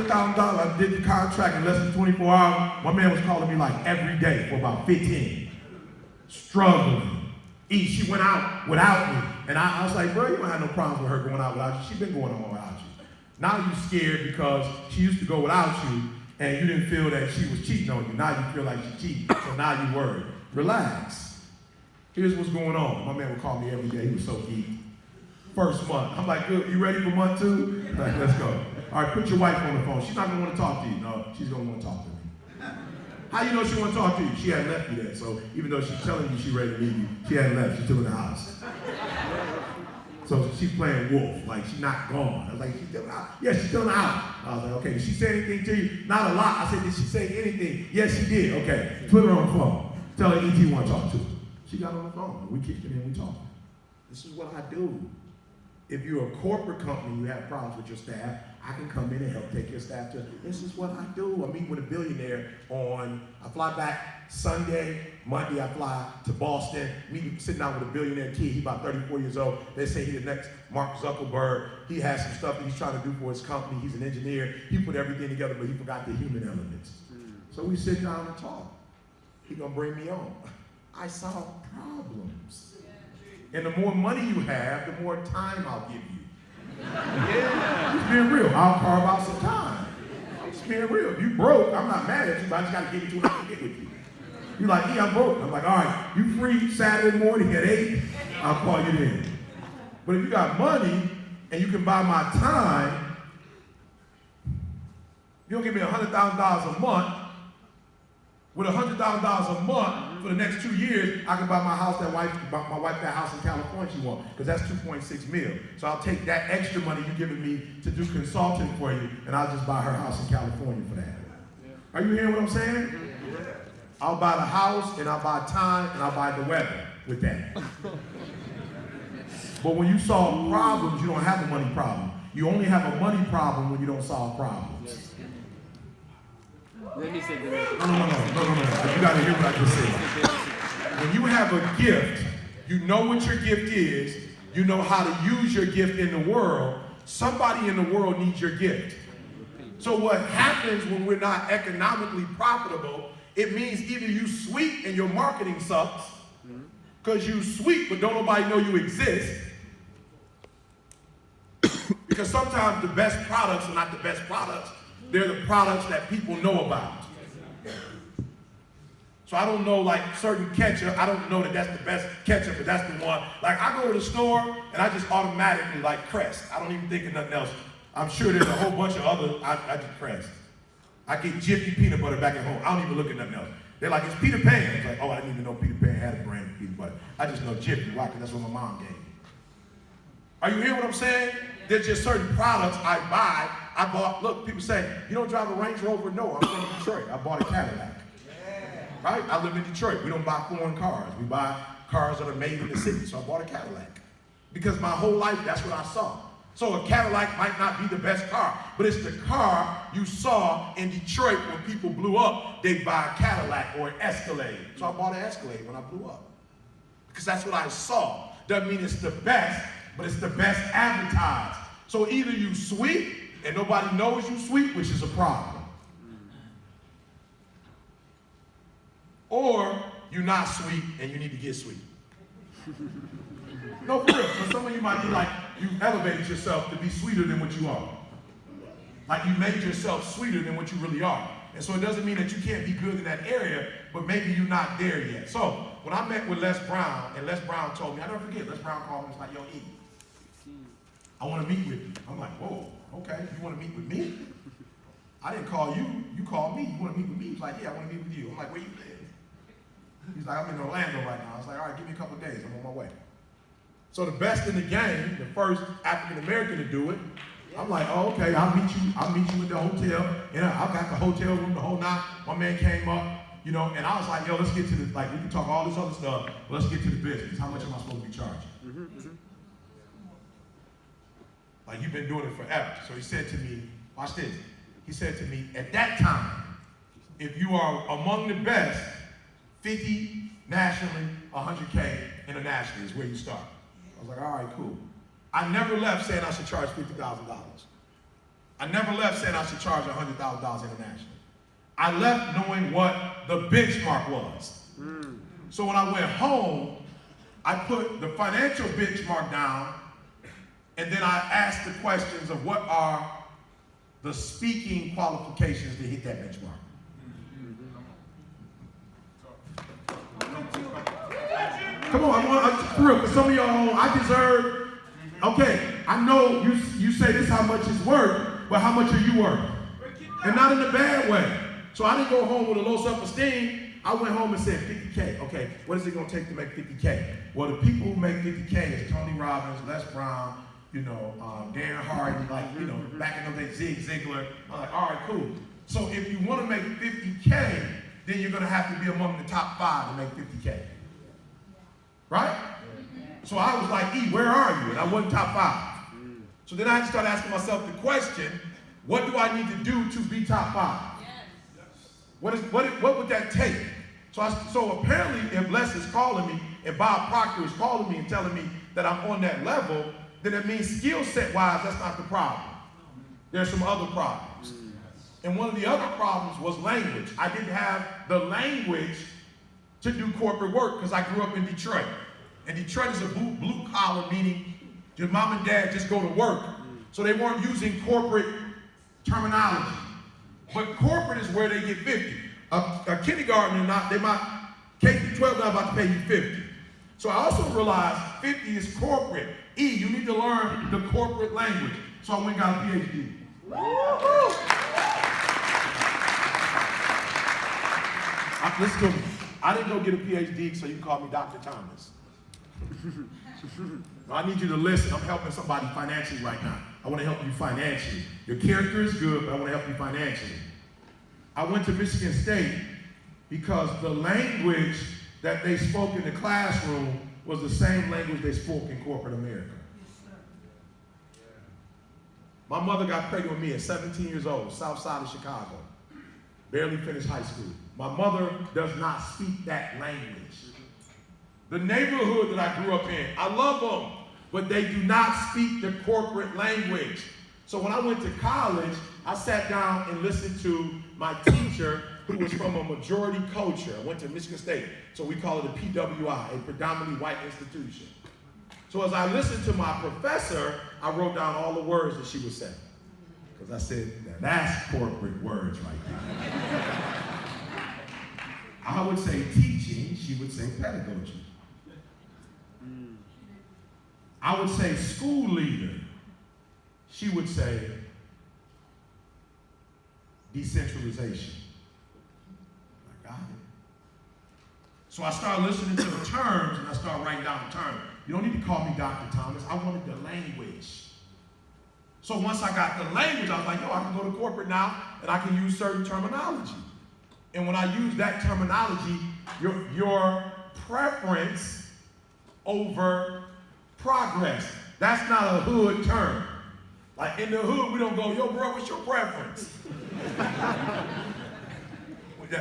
Speaker 1: $10,000, I did the contract in less than 24 hours. My man was calling me like every day for about 15. Struggling. She went out without me. And I was like, bro, you don't have no problems with her going out without you. She's been going on without you. Now you're scared because she used to go without you and you didn't feel that she was cheating on you. Now you feel like she's cheating. So now you're worried. Relax. Here's what's going on. My man would call me every day. He was so geek. first month. I'm like, good, you ready for month 2? Like, let's go. All right, put your wife on the phone. She's not gonna want to talk to you. No, she's gonna want to talk to me. How you know she want to talk to you? She hadn't left you there. So even though she's telling you she's ready to leave you, she hadn't left. She's still in the house. So she's playing wolf, like she's not gone. I was like, she's still out. Yeah, she's still out. I was like, okay, did she say anything to you? Not a lot. I said, did she say anything? Yes, she did. Okay, put her on the phone. Tell her E.T. want to talk to her. She got on the phone. We kicked it in, we talked. This is what I do. If you're a corporate company, you have problems with your staff, I can come in and help take your staff to, this is what I do. I meet with a billionaire I fly back Sunday, Monday I fly to Boston, sitting down with a billionaire kid, he's about 34 years old. They say he's the next Mark Zuckerberg. He has some stuff that he's trying to do for his company. He's an engineer. He put everything together, but he forgot the human elements. So we sit down and talk. He's gonna bring me on. I solve problems. And the more money you have, the more time I'll give you. Yeah, it's being real. I'll carve out some time. It's being real. If you broke, I'm not mad at you, but I just gotta get you when I can get with you. You're like, yeah, I'm broke. I'm like, all right, you free Saturday morning at 8? I'll call you then. But if you got money and you can buy my time, you don't give me $100,000 a month. With $100,000 a month for the next 2 years, I can buy my wife that house in California she wants, because that's 2.6 mil. So I'll take that extra money you're giving me to do consulting for you, and I'll just buy her house in California for that. Yeah. Are you hearing what I'm saying? Yeah. I'll buy the house, and I'll buy time, and I'll buy the weather with that. But when you solve problems, you don't have a money problem. You only have a money problem when you don't solve problems. Yes.
Speaker 4: Let me say
Speaker 1: No. You got to hear what I just said. When you have a gift, you know what your gift is, you know how to use your gift in the world. Somebody in the world needs your gift. So what happens when we're not economically profitable, it means either you sweet and your marketing sucks, because you sweet but don't nobody know you exist. Because sometimes the best products are not the best products. They're the products that people know about. So I don't know, like, certain ketchup, I don't know that that's the best ketchup, but that's the one. Like, I go to the store, and I just automatically, like, Crest. I don't even think of nothing else. I'm sure there's a whole bunch of other, I just Crest. I get Jiffy peanut butter back at home. I don't even look at nothing else. They're like, it's Peter Pan. I was like, oh, I didn't even know Peter Pan had a brand of peanut butter. I just know Jiffy, right? Because that's what my mom gave me. Are you hearing what I'm saying? There's just certain products I buy. I bought, look, people say, you don't drive a Range Rover? No, I'm from Detroit. I bought a Cadillac. Right? I live in Detroit. We don't buy foreign cars. We buy cars that are made in the city. So I bought a Cadillac. Because my whole life, that's what I saw. So a Cadillac might not be the best car, but it's the car you saw in Detroit when people blew up. They'd buy a Cadillac or an Escalade. So I bought an Escalade when I blew up. Because that's what I saw. Doesn't mean it's the best, but it's the best advertised. So either you sweet and nobody knows you sweet, which is a problem. Or you're not sweet and you need to get sweet. No, for real. For some of you might be like, you elevated yourself to be sweeter than what you are. Like you made yourself sweeter than what you really are. And so it doesn't mean that you can't be good in that area, but maybe you're not there yet. So when I met with Les Brown, and Les Brown told me, I never forget, Les Brown called me, it's like, yo, E, I want to meet with you. I'm like, whoa, okay, you want to meet with me? I didn't call you, you called me, you want to meet with me? He's like, yeah, I want to meet with you. I'm like, where you live? He's like, I'm in Orlando right now. I was like, all right, give me a couple of days, I'm on my way. So the best in the game, the first African-American to do it, I'm like, oh, okay, I'll meet you at the hotel. And I got the hotel room the whole night. My man came up, you know, and I was like, yo, let's get to the, like, we can talk all this other stuff, but let's get to the business. How much am I supposed to be charging? Like, you've been doing it forever. So he said to me, watch this. He said to me, at that time, if you are among the best, 50 nationally, 100K internationally is where you start. I was like, all right, cool. I never left saying I should charge $50,000. I never left saying I should charge $100,000 internationally. I left knowing what the benchmark was. So when I went home, I put the financial benchmark down, and then I asked the questions of what are the speaking qualifications to hit that benchmark. Come on, for real, for some of y'all, I deserve okay, I know you say this how much it's worth, but how much are you worth? And not in a bad way. So I didn't go home with a low self-esteem. I went home and said 50K. Okay, what is it going to take to make 50K? Well, the people who make 50K is Tony Robbins, Les Brown, Darren Hardy, back in those days, Zig Ziglar. I'm like, all right, cool. So if you want to make 50K, then you're going to have to be among the top 5 to make 50K. Right? So I was like, E, where are you? And I wasn't top 5. So then I had to start asking myself the question, what do I need to do to be top 5? What would that take? So apparently, if Les is calling me and Bob Proctor is calling me and telling me that I'm on that level, then it means skill set wise, that's not the problem. There's some other problems. And one of the other problems was language. I didn't have the language to do corporate work because I grew up in Detroit. And Detroit is a blue collar, meaning your mom and dad just go to work. So they weren't using corporate terminology. But corporate is where they get 50. A kindergartner, they might, K through 12 not about to pay you 50. So I also realized 50 is corporate. E, you need to learn the corporate language. So I went and got a PhD. Listen to me. I didn't go get a PhD so you can call me Dr. Thomas. No, I need you to listen. I'm helping somebody financially right now. I want to help you financially. Your character is good, but I want to help you financially. I went to Michigan State because the language that they spoke in the classroom was the same language they spoke in corporate America. My mother got pregnant with me at 17 years old, south side of Chicago. Barely finished high school. My mother does not speak that language. The neighborhood that I grew up in, I love them, but they do not speak the corporate language. So when I went to college, I sat down and listened to my teacher who was from a majority culture. I went to Michigan State, so we call it a PWI, a predominantly white institution. So as I listened to my professor, I wrote down all the words that she was saying. Because I said, now that's corporate words right there. I would say teaching, she would say pedagogy. I would say school leader, she would say decentralization. I got it. So I started listening to the terms and I started writing down the terms. You don't need to call me Dr. Thomas. I wanted the language. So once I got the language, I was like, I can go to corporate now and I can use certain terminology. And when I use that terminology, your preference over progress. That's not a hood term. Like in the hood, we don't go, yo, bro, what's your preference?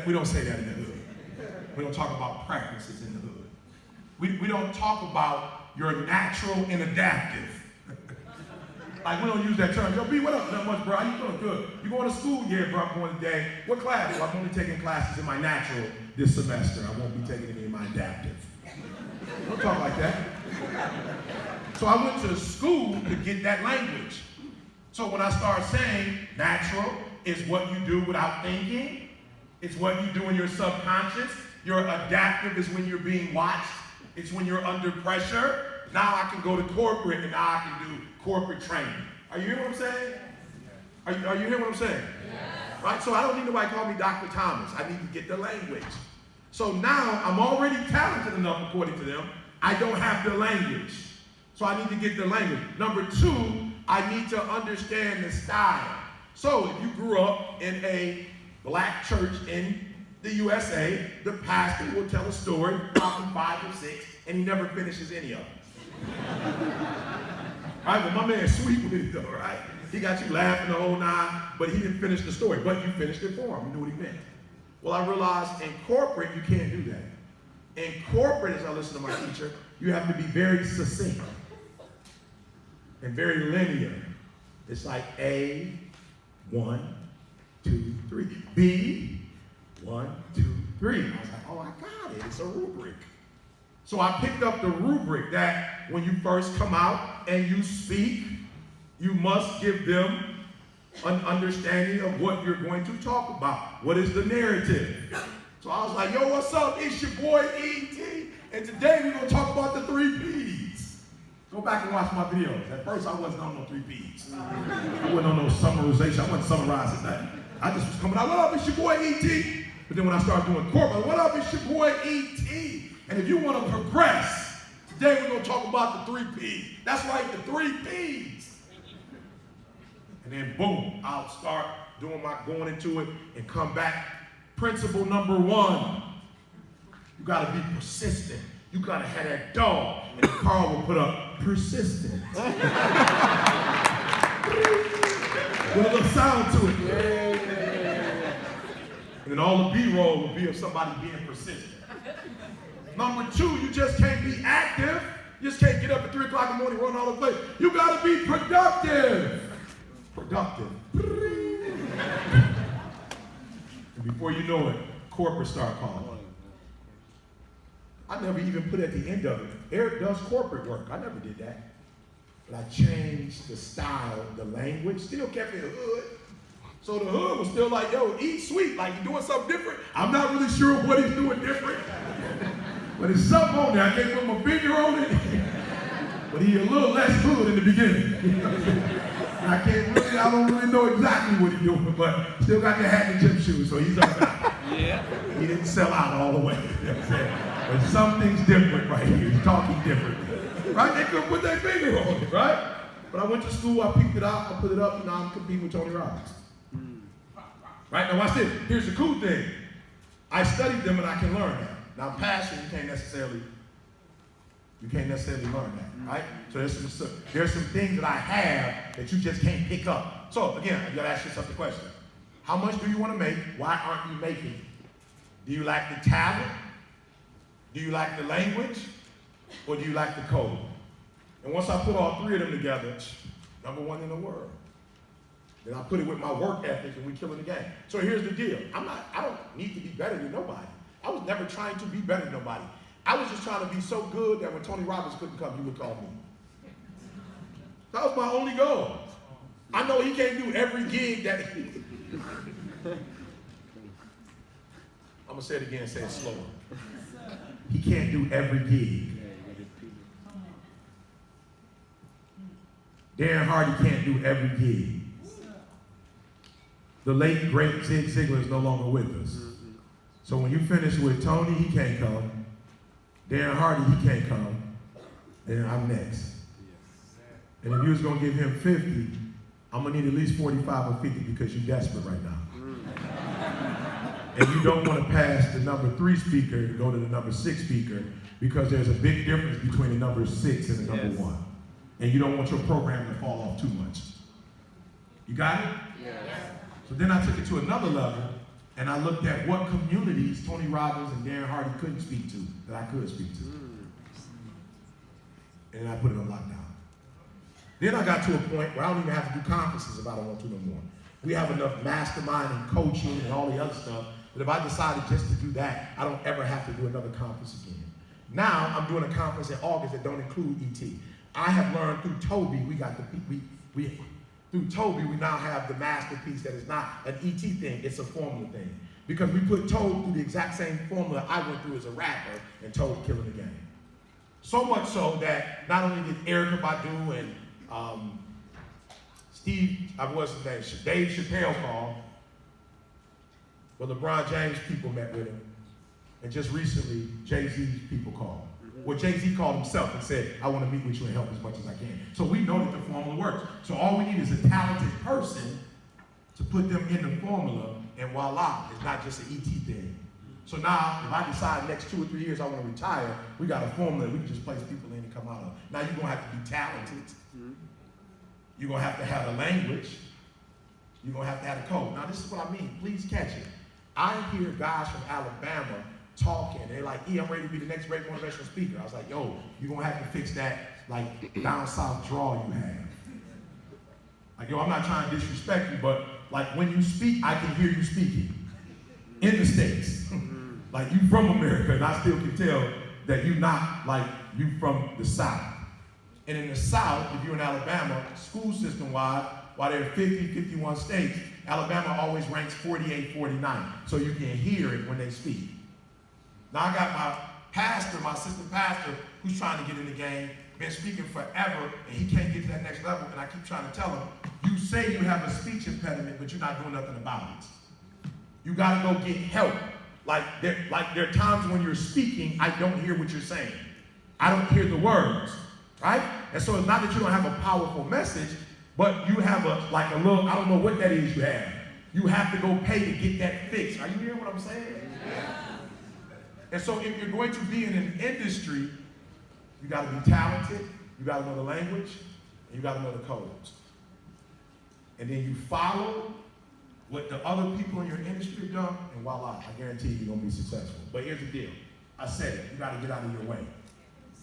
Speaker 1: We don't say that in the hood. We don't talk about preferences in the hood. We don't talk about your natural and adaptive. Like we don't use that term. Yo, B, what up? Not much, bro. How you doing? Good. You going to school? Yeah, bro, I'm going today. What class? Well, I'm only taking classes in my natural this semester. I won't be taking any in my adaptive. Don't talk like that. So I went to school to get that language. So when I start saying natural is what you do without thinking, it's what you do in your subconscious. Your adaptive is when you're being watched. It's when you're under pressure. Now I can go to corporate and now I can do corporate training. Are you hearing what I'm saying? Are you hearing what I'm saying? Yes. Right? So I don't need nobody to call me Dr. Thomas. I need to get the language. So now I'm already talented enough, according to them. I don't have the language. So I need to get the language. Number 2, I need to understand the style. So if you grew up in a black church in the USA, the pastor will tell a story, probably 5 or 6, and he never finishes any of them. Right, well, my man sweet with it though, right? He got you laughing the whole nine, but he didn't finish the story, but you finished it for him. You knew what he meant. Well, I realized in corporate, you can't do that. In corporate, as I listen to my teacher, you have to be very succinct and very linear. It's like A, 1, 2, 3. B, 1, 2, 3. I was like, oh, I got it. It's a rubric. So I picked up the rubric that when you first come out and you speak, you must give them an understanding of what you're going to talk about. What is the narrative? So I was like, yo, what's up? It's your boy E.T. And today we're going to talk about the 3 Ps. Go back and watch my videos. At first, I wasn't on no 3 Ps. I wasn't on no summarization. I wasn't summarizing nothing. I just was coming out, what up, it's your boy E.T. But then when I started doing corporate, what up, it's your boy E.T. And if you want to progress, today we're going to talk about the 3 Ps. That's right, the 3 Ps. And then boom, I'll start going into it and come back. Principle number 1, you got to be persistent. You got to have that dog. And Carl will put up persistent. With a little sound to it. And then all the B-roll will be of somebody being persistent. Number 2, you just can't be active. You just can't get up at 3 o'clock in the morning, run all the place. You got to be productive. Productive. And before you know it, corporate start calling. I never even put at the end of it, Eric does corporate work. I never did that. But I changed the style, the language, still kept it hood. So the hood was still like, yo, eat sweet, like you're doing something different. I'm not really sure what he's doing different. But there's something on there. I can't put my finger on it. But he's a little less hood in the beginning. I don't really know exactly what he's doing, but still got the hat and gym shoes, so he's up there.
Speaker 4: Yeah.
Speaker 1: He didn't sell out all the way. You know what I'm saying? But something's different right here. He's talking different. Right? They couldn't put their finger on it, right? But I went to school, I picked it out, I put it up, and now I'm competing with Tony Robbins. Right? Now watch this. Here's the cool thing. I studied them and I can learn that. Now passion, you can't necessarily learn that, right? So there's some things that I have that you just can't pick up. So again, you gotta ask yourself the question. How much do you want to make? Why aren't you making? Do you lack the talent? Do you lack the language? Or do you lack the code? And once I put all 3 of them together, number 1 in the world. Then I put it with my work ethic and we killing the game. So here's the deal. I don't need to be better than nobody. I was never trying to be better than nobody. I was just trying to be so good that when Tony Robbins couldn't come, he would call me. That was my only goal. I know he can't do every gig that I'm gonna say it again, say it slower. He can't do every gig. Darren Hardy can't do every gig. The late, great Zig Ziglar is no longer with us. So when you finish with Tony, he can't come. Darren Hardy, he can't come. Then I'm next. And if you was gonna give him 50, I'm gonna need at least 45 or 50 because you're desperate right now. And you don't want to pass the number 3 speaker to go to the number 6 speaker because there's a big difference between the number 6 and the number 1. And you don't want your program to fall off too much. You got it?
Speaker 4: Yes.
Speaker 1: So then I took it to another level and I looked at what communities Tony Robbins and Darren Hardy couldn't speak to that I could speak to. And I put it on lockdown. Then I got to a point where I don't even have to do conferences if I don't want to no more. We have enough mastermind and coaching and all the other stuff that if I decided just to do that, I don't ever have to do another conference again. Now I'm doing a conference in August that don't include ET. I have learned through Toby, through Toby, we now have the masterpiece that is not an ET thing, it's a formula thing. Because we put Toad through the exact same formula I went through as a rapper and Toad killing the game. So much so that not only did Erykah Badu and Dave Chappelle call, but LeBron James people met with him. And just recently, Jay-Z's people called. Well, Jay-Z called himself and said, I want to meet with you and help as much as I can. So we know that the formula works. So all we need is a talented person to put them in the formula, and voila, it's not just an ET thing. So now, if I decide next 2 or 3 years I want to retire, we got a formula we can just place people in and come out of. Now you're going to have to be talented. You're going to have the language. You're going to have the code. Now this is what I mean. Please catch it. I hear guys from Alabama talking. They're like, I'm ready to be the next great motivational speaker. I was like, yo, you're going to have to fix that like down south draw you have. Like, yo, I'm not trying to disrespect you, but like when you speak, I can hear you speaking in the States. Like you from America, and I still can tell that you're not like you from the South. And in the South, if you're in Alabama, school system-wise, while there are 50, 51 states, Alabama always ranks 48, 49. So you can hear it when they speak. Now I got my pastor, my assistant pastor, who's trying to get in the game, been speaking forever and he can't get to that next level, and I keep trying to tell him, you say you have a speech impediment, but you're not doing nothing about it. You gotta go get help. Like there are times when you're speaking, I don't hear what you're saying. I don't hear the words, right? And so it's not that you don't have a powerful message, but you have a little, I don't know what that is you have. You have to go pay to get that fixed. Are you hearing what I'm saying? Yeah. And so if you're going to be in an industry, you got to be talented, you got to know the language, and you got to know the codes. And then you follow what the other people in your industry have done, and voila, I guarantee you're going to be successful. But here's the deal. I said it, you got to get out of your way.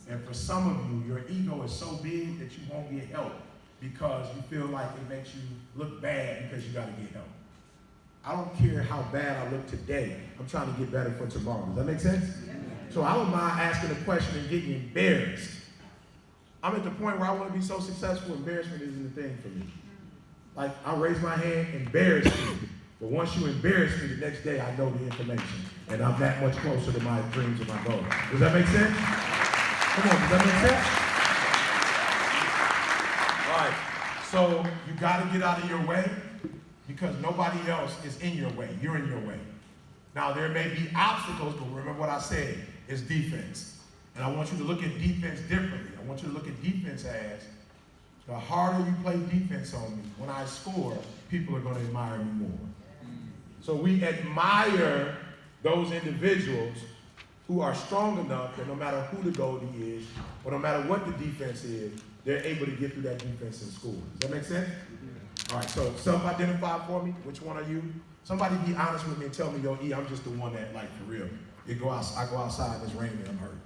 Speaker 1: And for some of you, your ego is so big that you won't get help because you feel like it makes you look bad because you got to get help. I don't care how bad I look today. I'm trying to get better for tomorrow. Does that make sense? Yeah. So I don't mind asking a question and getting embarrassed. I'm at the point where I want to be so successful, embarrassment isn't a thing for me. Like, I raise my hand, embarrass me. But once you embarrass me, the next day I know the information. And I'm that much closer to my dreams and my goals. Does that make sense? Come on, does that make sense? All right. So you got to get out of your way because nobody else is in your way. You're in your way. Now, there may be obstacles, but remember what I said, it's defense. And I want you to look at defense differently. I want you to look at defense as the harder you play defense on me, when I score, people are going to admire me more. So we admire those individuals who are strong enough that no matter who the goalie is, or no matter what the defense is, they're able to get through that defense and score. Does that make sense? All right, so self-identify for me. Which one are you? Somebody be honest with me and tell me, yo, E, I'm just the one that, like, for real. I go outside and it's raining and I'm hurt.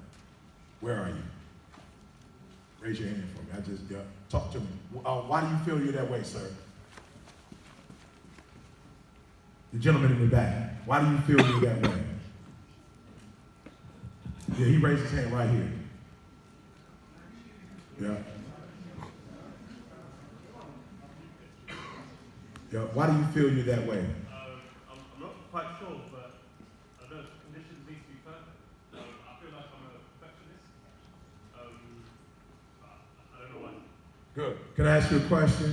Speaker 1: Where are you? Raise your hand for me. Talk to me. Why do you feel you're that way, sir? The gentleman in the back. Why do you feel you're that way? Yeah, he raised his hand right here. Yeah. Yeah. Why do you feel you're that way?
Speaker 6: I'm not quite sure, but I know conditions need to be perfect. I feel like I'm a perfectionist. I don't know why.
Speaker 1: Good. Can I ask you a question?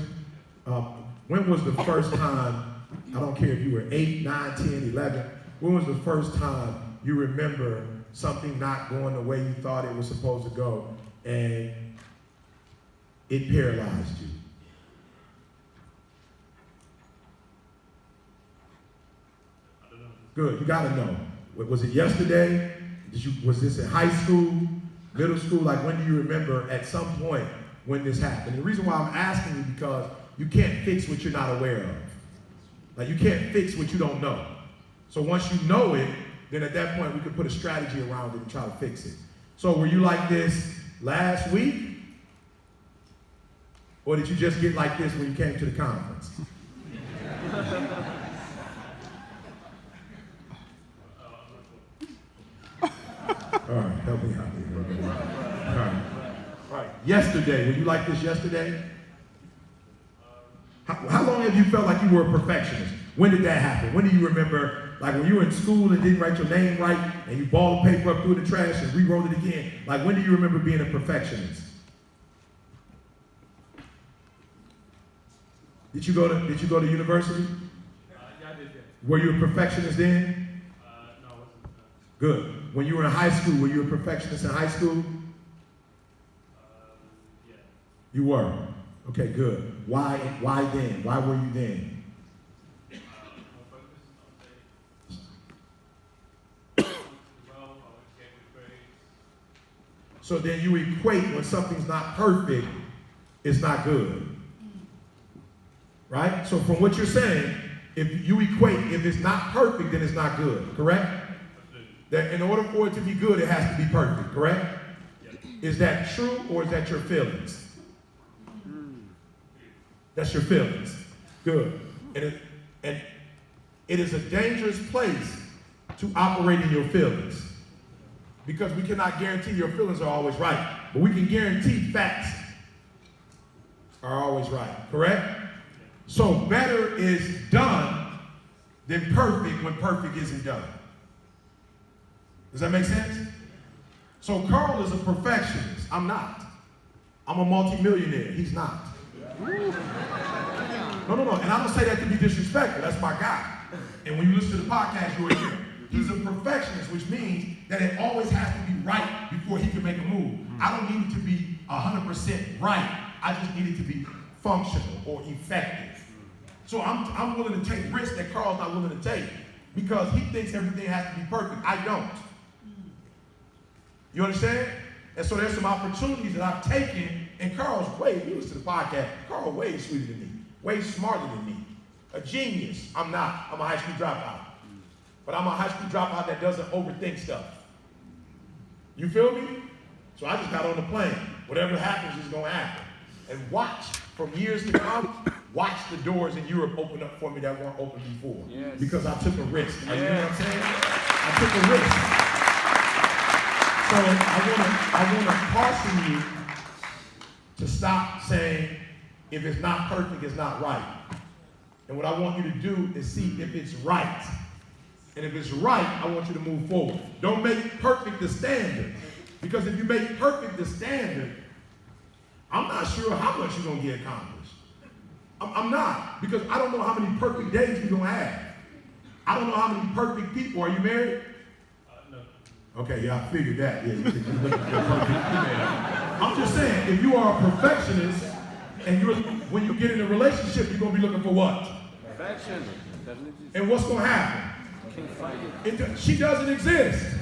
Speaker 1: When was the first time, I don't care if you were 8, 9, 10, 11, when was the first time you remember something not going the way you thought it was supposed to go and it paralyzed you?
Speaker 6: I don't know.
Speaker 1: Good, you gotta know. Was it yesterday? Was this in high school, middle school? Like, when do you remember at some point when this happened? The reason why I'm asking you because you can't fix what you're not aware of. Like, you can't fix what you don't know. So once you know it, then at that point we could put a strategy around it and try to fix it. So were you like this last week? Or did you just get like this when you came to the conference? All right, help me out here. All right. Yesterday, were you like this yesterday? How long have you felt like you were a perfectionist? When did that happen? When do you remember, like when you were in school and didn't write your name right and you balled the paper up through the trash and rewrote it again? Like, when do you remember being a perfectionist? Did you go to university?
Speaker 6: Yeah, I did, yeah.
Speaker 1: Were you a perfectionist then?
Speaker 6: No, I wasn't.
Speaker 1: Good. When you were in high school, were you a perfectionist in high school?
Speaker 6: Yeah.
Speaker 1: You were. Okay, good. Why then? Why were you then?
Speaker 6: More focused, I'll say. Well, I would get good grades.
Speaker 1: So then you equate when something's not perfect, it's not good. Right? So from what you're saying, if you equate, if it's not perfect, then it's not good, correct?
Speaker 6: Absolutely.
Speaker 1: That in order for it to be good, it has to be perfect, correct?
Speaker 6: Yeah.
Speaker 1: Is that true or is that your feelings? That's your feelings. Good. And it is a dangerous place to operate in your feelings because we cannot guarantee your feelings are always right, but we can guarantee facts are always right, correct? So better is done than perfect when perfect isn't done. Does that make sense? So Carl is a perfectionist. I'm not. I'm a multimillionaire. He's not. No. And I don't say that to be disrespectful. That's my guy. And when you listen to the podcast, you'll hear he's a perfectionist, which means that it always has to be right before he can make a move. I don't need it to be 100% right. I just need it to be functional or effective. So I'm willing to take risks that Carl's not willing to take because he thinks everything has to be perfect. I don't. You understand? And so there's some opportunities that I've taken, and Carl's way, you listen to the podcast, Carl way sweeter than me, way smarter than me. A genius. I'm not. I'm a high school dropout. But I'm a high school dropout that doesn't overthink stuff. You feel me? So I just got on the plane. Whatever happens is going to happen. And watch, from years to come, watch the doors in Europe open up for me that weren't open before.
Speaker 4: Yes.
Speaker 1: Because I took a risk. You know what I'm saying? I took a risk. So I want to caution you to stop saying, if it's not perfect, it's not right. And what I want you to do is see if it's right. And if it's right, I want you to move forward. Don't make perfect the standard. Because if you make perfect the standard, I'm not sure how much you're going to get accomplished. I'm not. Because I don't know how many perfect days you're going to have. I don't know how many perfect people. Are you married?
Speaker 6: No.
Speaker 1: Okay, yeah, I figured that. Yeah, you could just look at your perfect female. I'm just saying, if you are a perfectionist, and when you get in a relationship, you're going to be looking for what?
Speaker 4: Perfection.
Speaker 1: And what's going to happen?
Speaker 4: Can't fight it.
Speaker 1: She doesn't exist.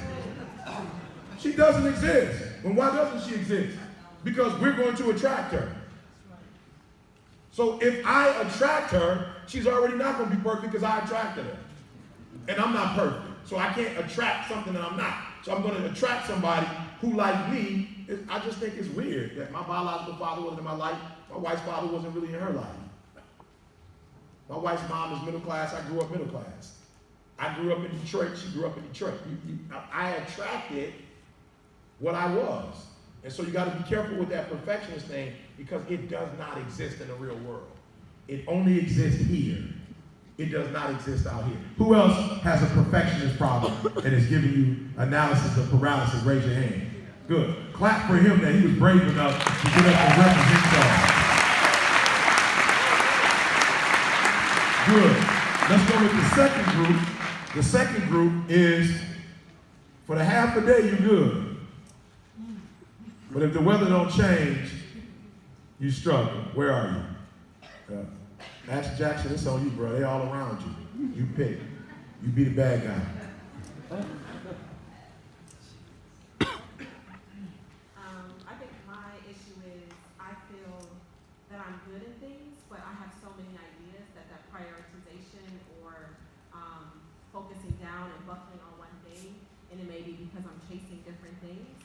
Speaker 1: She doesn't exist. And why doesn't she exist? Because we're going to attract her. So if I attract her, she's already not going to be perfect because I attracted her. And I'm not perfect. So I can't attract something that I'm not. So I'm going to attract somebody who, like me, I just think it's weird that my biological father wasn't in my life. My wife's father wasn't really in her life. My wife's mom is middle class. I grew up middle class. I grew up in Detroit. She grew up in Detroit. I attracted what I was. And so you got to be careful with that perfectionist thing because it does not exist in the real world. It only exists here. It does not exist out here. Who else has a perfectionist problem and is giving you analysis of paralysis? Raise your hand. Good. Clap for him that he was brave enough to get up and represent y'all. Good. Let's go with the second group. The second group is, for the half a day, you're good. But if the weather don't change, you struggle. Where are you? Ask Jackson, it's on you, bro. They all around you. You pick. You be the bad guy.
Speaker 7: I think my issue is I feel that I'm good in things, but I have so many ideas that prioritization or focusing down and buckling on one thing, and it may be because I'm chasing different things,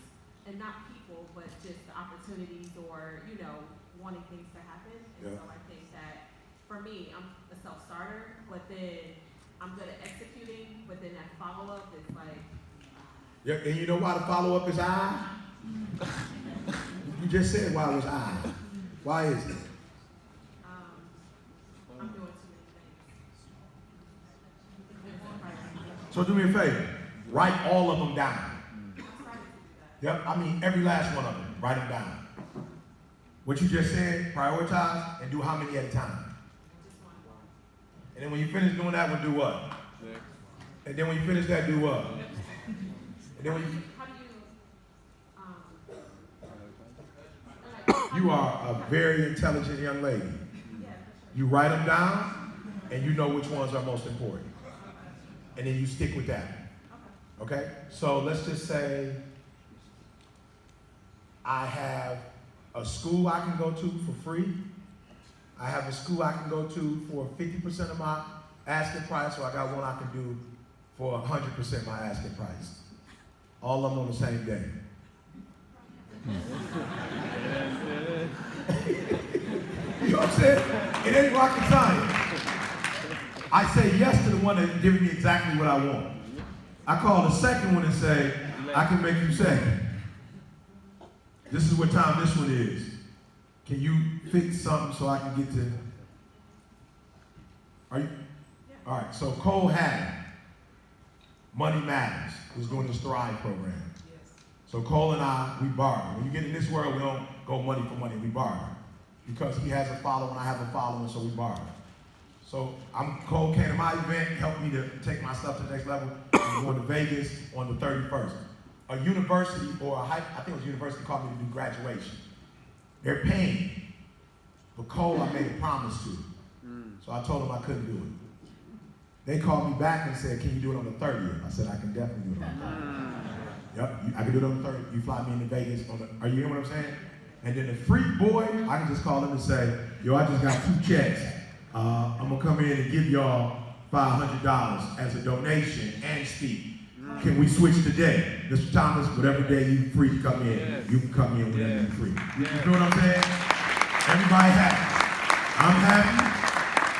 Speaker 7: and not people, but just the opportunities or, wanting things to happen. And so I think that for me, I'm a self-starter, but then I'm good at executing, but then that follow-up is like...
Speaker 1: Yeah, and you know why the follow-up is I? You just said why it was I. Why is it?
Speaker 7: I'm doing too many things.
Speaker 1: So do me a favor. Write all of them down. Yep, I mean every last one of them. Write them down. What you just said, prioritize, and do how many at a time. And then when you finish doing that one, do what? And then when you finish that, do what? And then when you are a very intelligent young lady. You write them down, and you know which ones are most important. And then you stick with that. Okay? So let's just say I have a school I can go to for free. I have a school I can go to for 50% of my asking price, or I got one I can do for 100% my asking price. All of them on the same day. You know what I'm saying? It ain't rocket science. I say yes to the one that's giving me exactly what I want. I call the second one and say, I can make you say, this is what time this one is. Can you fix something so I can get to? Are you? All right, so Cole Haddon, Money Matters, is doing this Thrive program. So Cole and I, we bargain. When you get in this world, go money for money. We barter. Because he has a following, I have a following, so we barter. So Cole came to my event, helped me to take my stuff to the next level. I'm going to Vegas on the 31st. A university or I think it was a university called me to do graduation. They're paying. But Cole, I made a promise to. So I told them I couldn't do it. They called me back and said, can you do it on the 30th? I said, I can definitely do it on the 30th. Yep, I can do it on the 30th. You fly me into Vegas are you hearing what I'm saying? And then the freak boy, I can just call him and say, yo, I just got 2 checks. I'm gonna come in and give y'all $500 as a donation and speak. Can we switch the day? Mr. Thomas, whatever day you free to come in, you can come in whenever you're free. You feel what I'm saying? Everybody happy. I'm happy,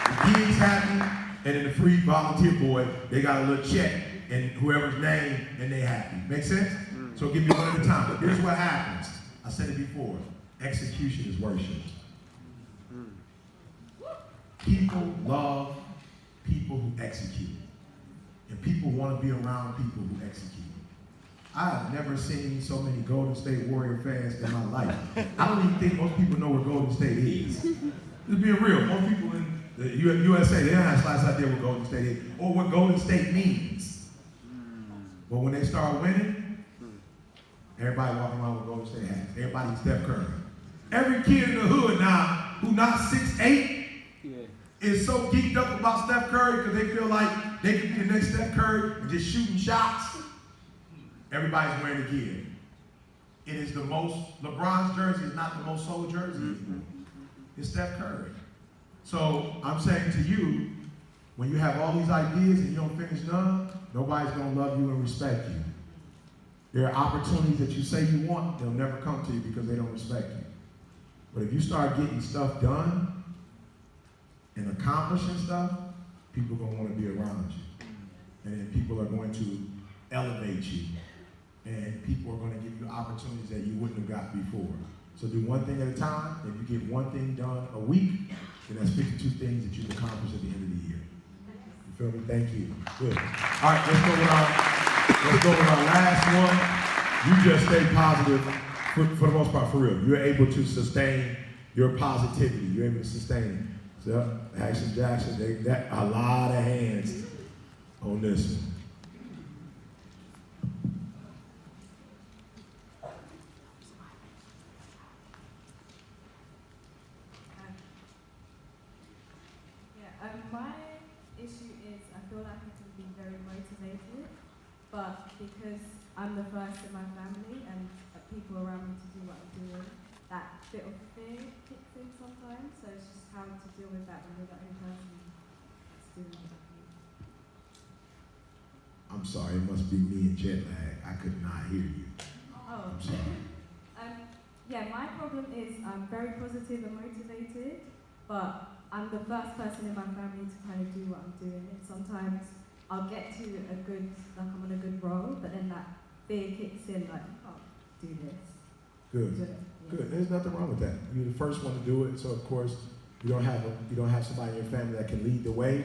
Speaker 1: the kid's happy, and then the free volunteer boy, they got a little check and whoever's name, and they happy. Make sense? So give me one at a time. But here's what happens. I said it before. Execution is worship. People love people who execute. And people want to be around people who execute. I have never seen so many Golden State Warrior fans in my life. I don't even think most people know where Golden State is. Just being real, most people in the USA, they don't have slightest idea what Golden State is or what Golden State means. But when they start winning, everybody walking around with Golden State hats. Everybody's Steph Curry. Every kid in the hood now who not 6'8", is so geeked up about Steph Curry because they feel like they could be the next Steph Curry and just shooting shots. Everybody's wearing the gear. It is the most, LeBron's jersey is not the most sold jersey. It's Steph Curry. So I'm saying to you, when you have all these ideas and you don't finish none, nobody's gonna love you and respect you. There are opportunities that you say you want, they'll never come to you because they don't respect you. But if you start getting stuff done and accomplishing stuff, people are gonna wanna be around you. And then people are going to elevate you. And people are gonna give you opportunities that you wouldn't have got before. So do one thing at a time. If you get one thing done a week, then that's 52 things that you've accomplished at the end of the year. You feel me? Thank you. Good. All right, let's go with our last one. You just stay positive for the most part, for real. You're able to sustain your positivity. You're able to sustain it. So, Action Jackson, they got a lot of hands on this one.
Speaker 7: My issue is I feel like I can be very motivated, but because I'm the first in my family and people around me to do what I'm doing, that bit of fear kicks in sometimes, so it's just how to deal with that when you're the only person that's doing it.
Speaker 1: I'm sorry, it must be me and jet lag. I could not hear you.
Speaker 7: Oh.
Speaker 1: I'm sorry.
Speaker 7: Yeah, my problem is I'm very positive and motivated, but I'm the first person in my family to kind of do what I'm doing. And sometimes I'll get to a good, like I'm on a good roll, but then that fear kicks in, like, oh, do this.
Speaker 1: Good.
Speaker 7: Do it. Yeah.
Speaker 1: Good. There's nothing wrong with that. You're the first one to do it, so of course you don't have somebody in your family that can lead the way.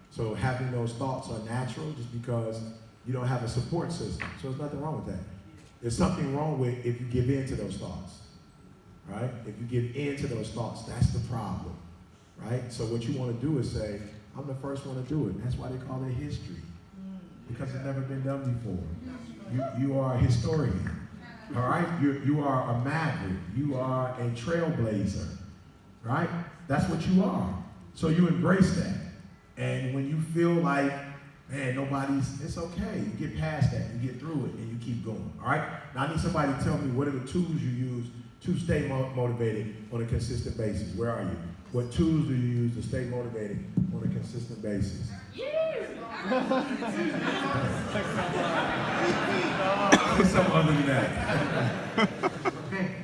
Speaker 1: So having those thoughts are natural just because you don't have a support system. So there's nothing wrong with that. There's something wrong with if you give in to those thoughts. Right? If you give in to those thoughts, that's the problem. Right? So what you want to do is say, I'm the first one to do it. That's why they call it history. Because it's never been done before. You are a historian. All right? You are a maverick. You are a trailblazer. Right? That's what you are. So you embrace that. And when you feel like, man, it's okay. You get past that. You get through it and you keep going. All right? Now I need somebody to tell me what are the tools you use to stay motivated on a consistent basis. Where are you? What tools do you use to stay motivated on a consistent basis? Something other than that.
Speaker 8: Okay.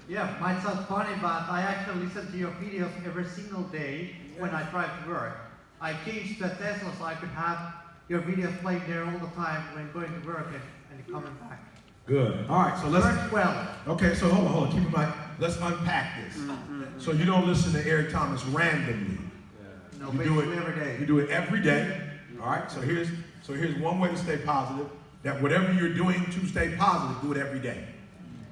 Speaker 8: Yeah, might sound funny, but I actually listen to your videos every single day when I drive to work. I changed to a Tesla so I could have your videos playing there all the time when going to work and coming back.
Speaker 1: Good. All right, so let's.
Speaker 8: Works well.
Speaker 1: Okay, so hold on. Keep in mind, let's unpack this. So you don't listen to Eric Thomas randomly.
Speaker 8: No,
Speaker 1: You do it
Speaker 8: every day.
Speaker 1: You do it every day. All right. So here's one way to stay positive. That whatever you're doing to stay positive, do it every day.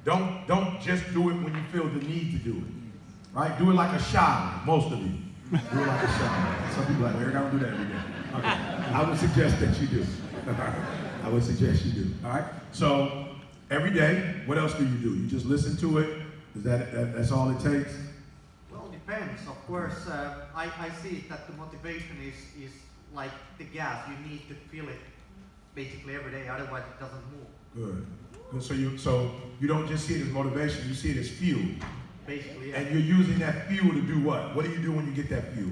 Speaker 1: Don't just do it when you feel the need to do it. Right? Do it like a shower, most of you. Do it like a shower. Some people are like, Eric, I don't do that every day. Okay. I would suggest that you do. I would suggest you do. All right? So every day, what else do you do? You just listen to it? Is that's all it takes?
Speaker 8: Well, it depends. Of course, I see that the motivation is like the gas. You need to feel it basically every day, otherwise it doesn't move.
Speaker 1: Good. So you don't just see it as motivation, you see it as fuel.
Speaker 8: Basically, yeah.
Speaker 1: And you're using that fuel to do what? What do you do when you get that fuel?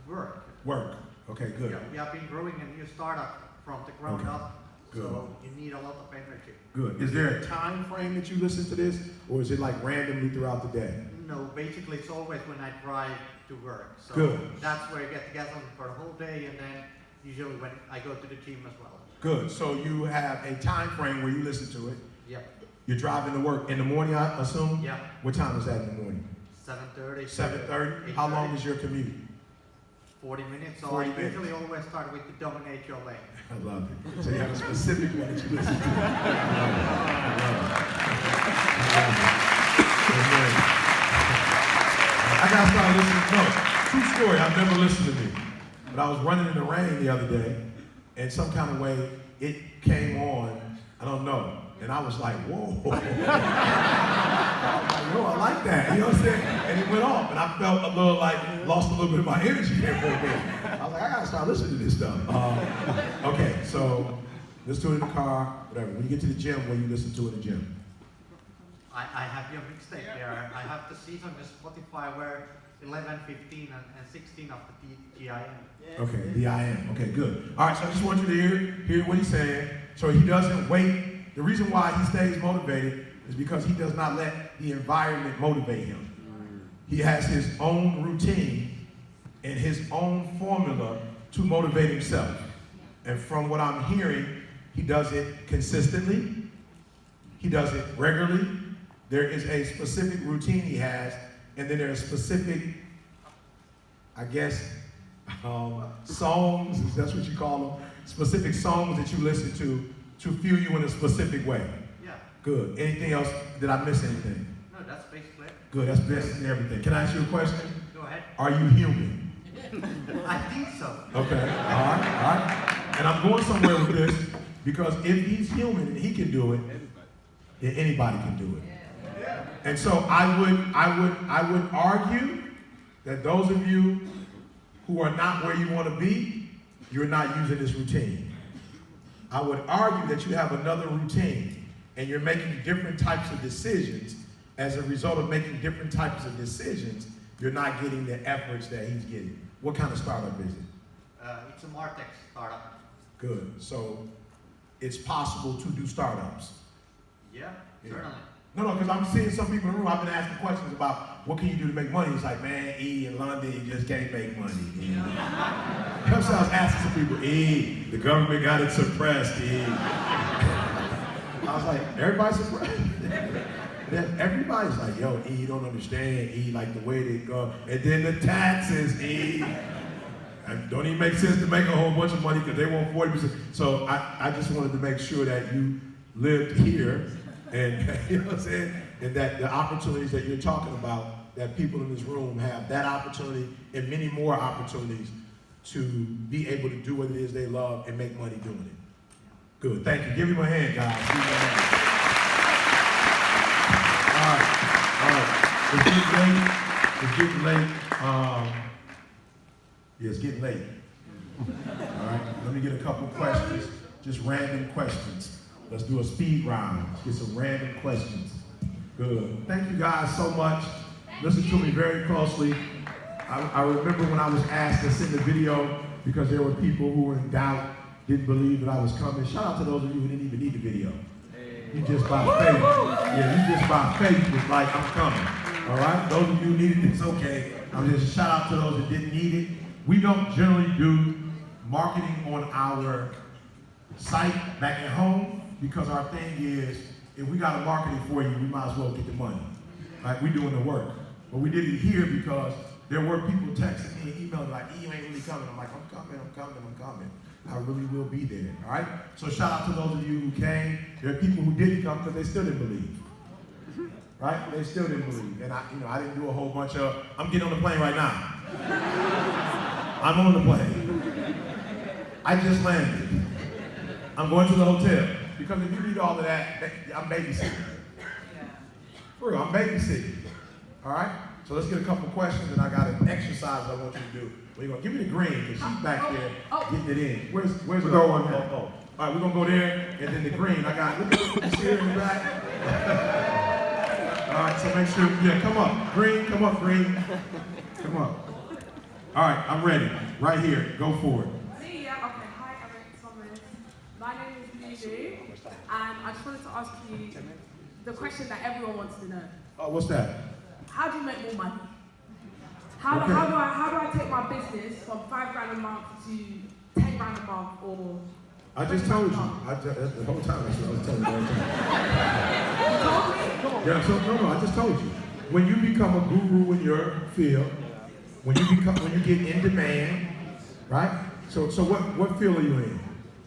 Speaker 8: Work.
Speaker 1: Work. Okay, good.
Speaker 8: Yeah, we have been growing a new startup from the ground
Speaker 1: Okay.
Speaker 8: up,
Speaker 1: Good.
Speaker 8: so you need a lot of energy.
Speaker 1: Good. Is there a time frame that you listen to this, or is it like randomly throughout the day?
Speaker 8: No, basically it's always when I drive to work. So
Speaker 1: Good.
Speaker 8: that's where I get the gas on for the whole day, and then usually when I go to the gym as well.
Speaker 1: Good. So you have a time frame where you listen to it.
Speaker 8: Yep.
Speaker 1: You're driving to work in the morning, I assume?
Speaker 8: Yeah.
Speaker 1: What time is that in the morning?
Speaker 8: 7:30.
Speaker 1: 7:30? How long is your commute?
Speaker 8: 40 minutes. So
Speaker 1: 40
Speaker 8: I
Speaker 1: minutes.
Speaker 8: usually always start with the dominate your lane.
Speaker 1: I love it. So you have a specific one that you listen to. I got to start listening. No, true story. I've never listened to me. But I was running in the rain the other day, and some kind of way it came on. I don't know. And I was like, whoa. I was like, yo, I like that. You know what I'm saying? And it went off. And I felt a little like, lost a little bit of my energy there for a minute. I was like, I got to start listening to this stuff. Okay, so listen to it in the car, whatever. When you get to the gym, what do you listen to in the gym?
Speaker 8: I have your mixtape there. I have the seeds on the Spotify where 11, 15, and 16 of the GIM.
Speaker 1: Okay, the I am. Okay, good. All right, so I just want you to hear what he's saying. So he doesn't wait. The reason why he stays motivated is because he does not let the environment motivate him. He has his own routine and his own formula to motivate himself. And from what I'm hearing, he does it consistently. He does it regularly. There is a specific routine he has, and then there are specific, I guess, songs, if that's what you call them, specific songs that you listen to fuel you in a specific way.
Speaker 8: Yeah.
Speaker 1: Good. Anything else? Did I miss anything?
Speaker 8: No, that's basically it.
Speaker 1: Good. That's basically everything. Can I ask you a question?
Speaker 8: Go ahead.
Speaker 1: Are you human?
Speaker 8: I think so.
Speaker 1: Okay. All right. And I'm going somewhere with this because if he's human and he can do it, then anybody can do it. And so I would argue that those of you who are not where you want to be, you're not using this routine. I would argue that you have another routine and you're making different types of decisions. As a result of making different types of decisions, you're not getting the efforts that he's getting. What kind of startup is it?
Speaker 8: It's a Martech startup.
Speaker 1: Good. So it's possible to do startups.
Speaker 8: Yeah,
Speaker 1: Yeah.
Speaker 8: certainly.
Speaker 1: No, because I'm seeing some people in the room, I've been asking questions about what can you do to make money. It's like, man, in London, you just can't make money. I was asking some people, the government got it suppressed, I was like, everybody's suppressed? Then everybody's like, yo, you don't understand, like the way they go. And then the taxes, It don't even make sense to make a whole bunch of money because they want 40%. So I just wanted to make sure that you lived here and you know what I'm saying? And that the opportunities that you're talking about, that people in this room have that opportunity and many more opportunities to be able to do what it is they love and make money doing it. Good, thank you. Give him a hand, guys. Give him a hand. All right. It's getting late. It's getting late. All right, let me get a couple questions, just random questions. Let's do a speed round. Let's get some random questions. Good. Thank you guys so much. Listen to me very closely. I remember when I was asked to send the video because there were people who were in doubt, didn't believe that I was coming. Shout out to those of you who didn't even need the video. You just by faith. Yeah, you just by faith was like, I'm coming. All right? Those of you who needed it, it's okay. I'm just shout out to those that didn't need it. We don't generally do marketing on our site back at home because our thing is, if we got to market it for you, we might as well get the money. Right? We're doing the work. But we did it here because there were people texting me and emailing like, you ain't really coming. I'm like, I'm coming. I really will be there. All right? So shout out to those of you who came. there are people who didn't come because they still didn't believe. Right? They still didn't believe. And I didn't do a whole bunch of, I'm getting on the plane right now. I'm on the plane. I just landed. I'm going to the hotel. Because if you read all of that, I'm babysitting. For real, I'm babysitting. All right? So let's get a couple questions, and I got an exercise I want you to do. Well, you're gonna give me the green, because she's back there getting it in. Where's the goal one? All right, we're gonna go there, and then the green. I got, look at you see her in the back. All right, so make sure, yeah, come up. Green, come up, green. Come up. All right, I'm ready. Right here, go for it.
Speaker 9: Me, yeah, okay. Hi, Eric Thomas. My name is Lulu, and I just wanted to ask you the question that everyone wants to know.
Speaker 1: Oh, what's that?
Speaker 9: How do you make more money? How do I take my business from $5,000 a month to $10,000 a month, or?
Speaker 1: I just told you. The whole time, that's what I was telling you.
Speaker 9: You told me?
Speaker 1: Yeah, so no, I just told you. When you become a guru in your field, when you get in demand, right? So what field are you in?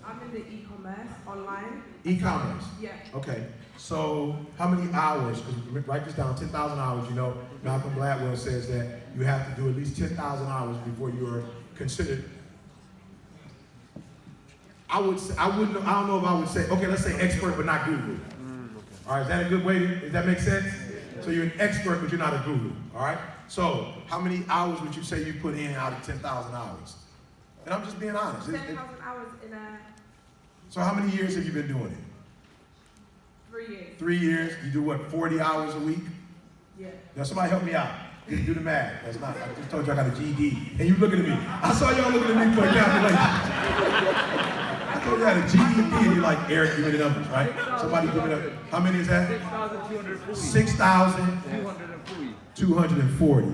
Speaker 9: I'm in the e-commerce, online.
Speaker 1: E-commerce.
Speaker 9: Yeah.
Speaker 1: Okay. So how many hours? Because write this down. 10,000 hours. You know, Malcolm Gladwell says that you have to do at least 10,000 hours before you're considered. I don't know if I would say, okay, let's say expert but not guru. All right, is that a good way? Does that make sense? So you're an expert but you're not a guru. All right. So how many hours would you say you put in out of 10,000 hours? And I'm just being honest.
Speaker 9: 10,000 hours in a.
Speaker 1: So how many years have you been doing it?
Speaker 9: 3 years.
Speaker 1: 3 years. You do what? 40 hours a week.
Speaker 9: Yeah.
Speaker 1: Now somebody help me out. Do the math. That's not. I just told you I got a GED, and you looking at me. I saw y'all looking at me for a calculation. I told you I had a GED, and you're like, Eric, give me the numbers, right? Somebody give me the. How many is that? 6,240.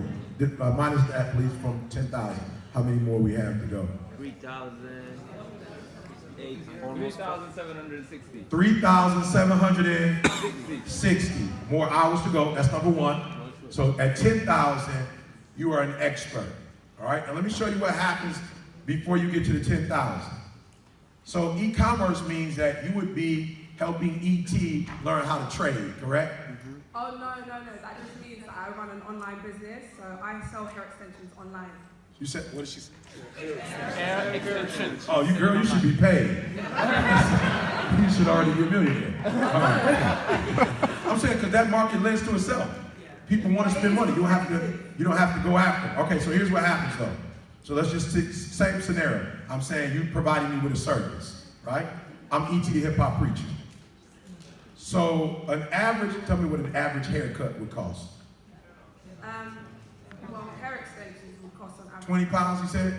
Speaker 1: Minus that, please, from 10,000. How many more we have to go?
Speaker 4: 3,760.
Speaker 1: 3,760. More hours to go. That's number one. So at 10,000, you are an expert. All right. Now let me show you what happens before you get to the 10,000. So e-commerce means that you would be helping ET learn how to trade, correct?
Speaker 9: Oh, no. That just means that I run an online business, so I sell hair extensions online.
Speaker 1: You said, what did she say?
Speaker 4: Hair extensions.
Speaker 1: Oh, you should be paid. You should already be a millionaire. All right. I'm saying because that market lends to itself. People want to spend money. You don't have to go after them. Okay, so here's what happens though. So let's just take same scenario. I'm saying you providing me with a service, right? I'm E.T. the hip hop preacher. So tell me what an average haircut would cost.
Speaker 9: Well, hair extensions will cost on average.
Speaker 1: 20 pounds, you said?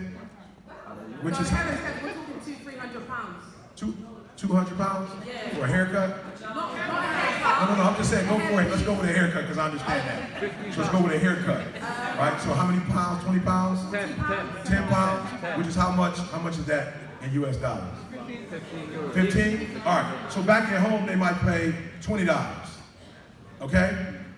Speaker 1: Which
Speaker 9: No,
Speaker 1: is
Speaker 9: hair extensions, we're talking £200-300.
Speaker 1: 200 pounds
Speaker 9: Yeah.
Speaker 1: for a haircut?
Speaker 9: Not a haircut.
Speaker 1: No, I'm just saying, go for it. Let's go with a haircut because I understand that. So let's go with a haircut. Right? So how many pounds? 20 pounds?
Speaker 4: 10
Speaker 1: pounds? Which is how much? How much is that in US dollars?
Speaker 4: 15 euros.
Speaker 1: 15? All right. So back at home, they might pay $20. Okay?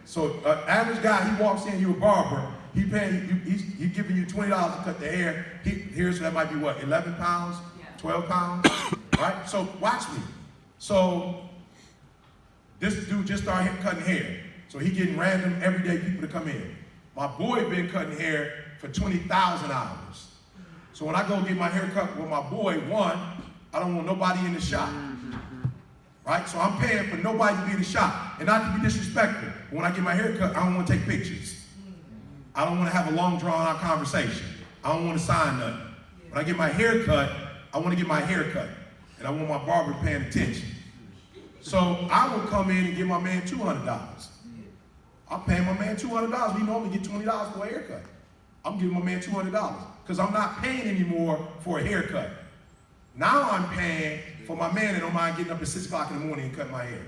Speaker 1: So average guy, he walks in, you a barber, he's giving you $20 to cut the hair. So that might be what, 11 pounds? 12 pounds? Right? So watch me. So this dude just started cutting hair. So he getting random everyday people to come in. My boy been cutting hair for 20,000 hours. So when I go get my hair cut with my boy, one, I don't want nobody in the shop. Right? So I'm paying for nobody to be in the shop. And not to be disrespectful, but when I get my hair cut, I don't want to take pictures. I don't want to have a long drawn out conversation. I don't want to sign nothing. When I get my hair cut, I want to get my hair cut. And I want my barber paying attention. So I will come in and give my man $200. I'm paying my man $200. We normally get $20 for a haircut. I'm giving my man $200 because I'm not paying anymore for a haircut. Now I'm paying for my man that don't mind getting up at 6 o'clock in the morning and cutting my hair.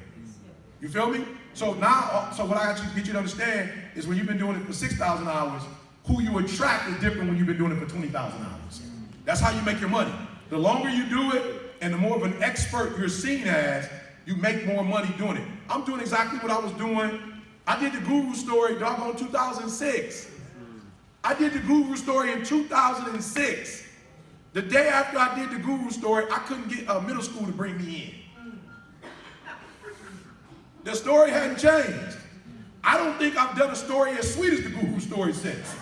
Speaker 1: You feel me? So now, what I actually get you to understand is when you've been doing it for 6,000 hours, who you attract is different when you've been doing it for 20,000 hours. That's how you make your money. The longer you do it, and the more of an expert you're seen as, you make more money doing it. I'm doing exactly what I was doing. I did the Guru story, doggone 2006. I did the Guru story in 2006. The day after I did the Guru story, I couldn't get a middle school to bring me in. The story hadn't changed. I don't think I've done a story as sweet as the Guru story since.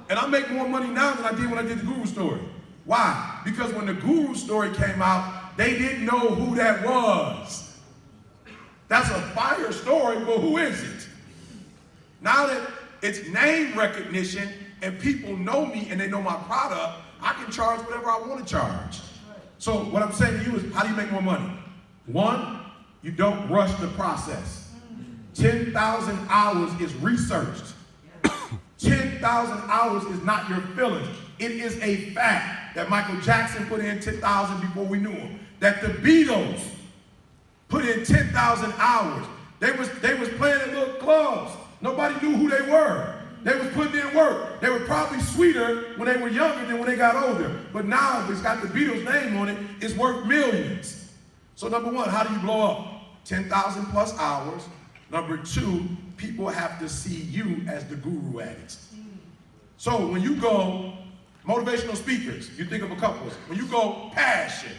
Speaker 1: And I make more money now than I did when I did the Guru story. Why? Because when the Guru story came out, they didn't know who that was. That's a fire story, but who is it? Now that it's name recognition and people know me and they know my product, I can charge whatever I want to charge. So what I'm saying to you is, how do you make more money? One, you don't rush the process. 10,000 hours is researched. 10,000 hours is not your feelings. It is a fact that Michael Jackson put in 10,000 before we knew him. That the Beatles put in 10,000 hours. They was playing at little clubs. Nobody knew who they were. They was putting in work. They were probably sweeter when they were younger than when they got older. But now, if it's got the Beatles name on it, it's worth millions. So number one, how do you blow up? 10,000 plus hours. Number two, people have to see you as the guru at it. So when you go motivational speakers, you think of a couple. When you go passion,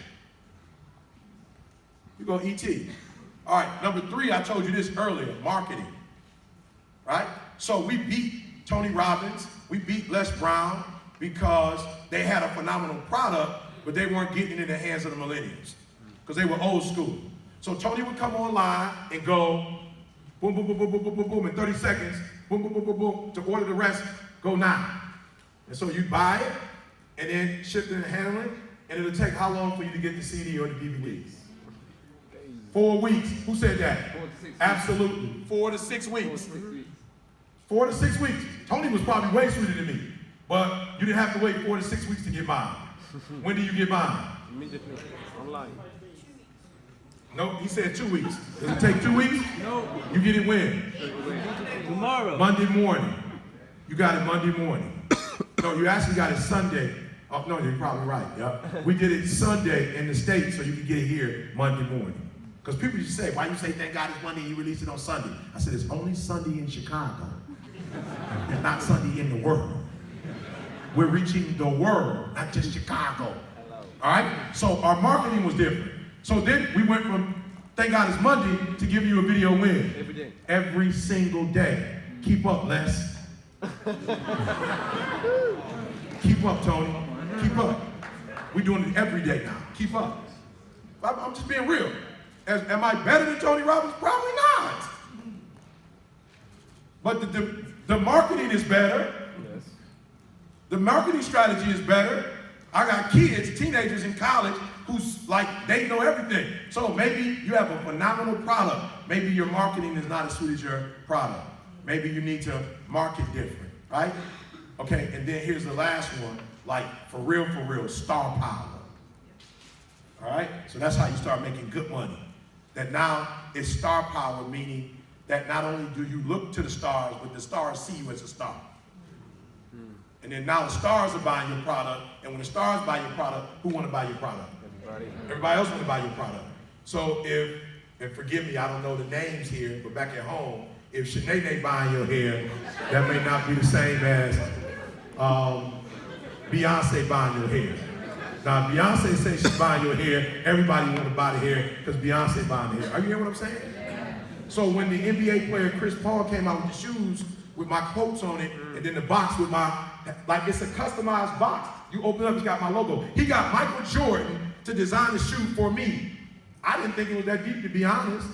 Speaker 1: you go ET. All right, number three, I told you this earlier, marketing. Right? So we beat Tony Robbins, we beat Les Brown because they had a phenomenal product, but they weren't getting it in the hands of the millennials because they were old school. So Tony would come online and go boom, boom, boom, boom, boom, boom, boom, boom in 30 seconds, boom, boom, boom, boom, boom, to order the rest, go now. And so you buy it, and then ship it and handle it, and it'll take how long for you to get the CD or the DVD? 4 weeks. Who said that?
Speaker 4: 4 to 6 weeks.
Speaker 1: Absolutely. 4 to 6 weeks.
Speaker 4: 4 to 6 weeks.
Speaker 1: 4 to 6 weeks. Tony was probably way sweeter than me, but you didn't have to wait 4 to 6 weeks to get mine. When do you get mine?
Speaker 4: Immediately. Online.
Speaker 1: Nope, he said 2 weeks. Does it take 2 weeks?
Speaker 4: No.
Speaker 1: You get it when?
Speaker 4: Tomorrow.
Speaker 1: Monday morning. You got it Monday morning. No, you actually got it Sunday. Oh, no, you're probably right. Yep. We did it Sunday in the States so you can get it here Monday morning. Because people used to say, why you say thank God it's Monday and you release it on Sunday? I said, it's only Sunday in Chicago. And not Sunday in the world. We're reaching the world, not just Chicago. All right? So our marketing was different. So then we went from thank God it's Monday to give you a video when?
Speaker 4: Every day.
Speaker 1: Every single day. Keep up, Les. Keep up, Tony. Keep up. We're doing it every day now. Keep up. I'm just being real. Am I better than Tony Robbins? Probably not. But the marketing is better.
Speaker 4: Yes.
Speaker 1: The marketing strategy is better. I got kids, teenagers in college who's like, they know everything. So maybe you have a phenomenal product. Maybe your marketing is not as sweet as your product. Maybe you need to market different, right? Okay, and then here's the last one, like for real, star power. All right, so that's how you start making good money. That now it's star power, meaning that not only do you look to the stars, but the stars see you as a star. And then now the stars are buying your product, and when the stars buy your product, who want to buy your product? Everybody else want to buy your product. So and forgive me, I don't know the names here, but back at home, if Shanae buying your hair, that may not be the same as Beyonce buying your hair. Now, Beyonce says she's buying your hair, everybody want to buy the hair because Beyonce buying the hair. Are you hearing what I'm saying? So when the NBA player Chris Paul came out with the shoes with my quotes on it, and then the box with my, like it's a customized box. You open it up, it's got my logo. He got Michael Jordan to design the shoe for me. I didn't think it was that deep, to be honest.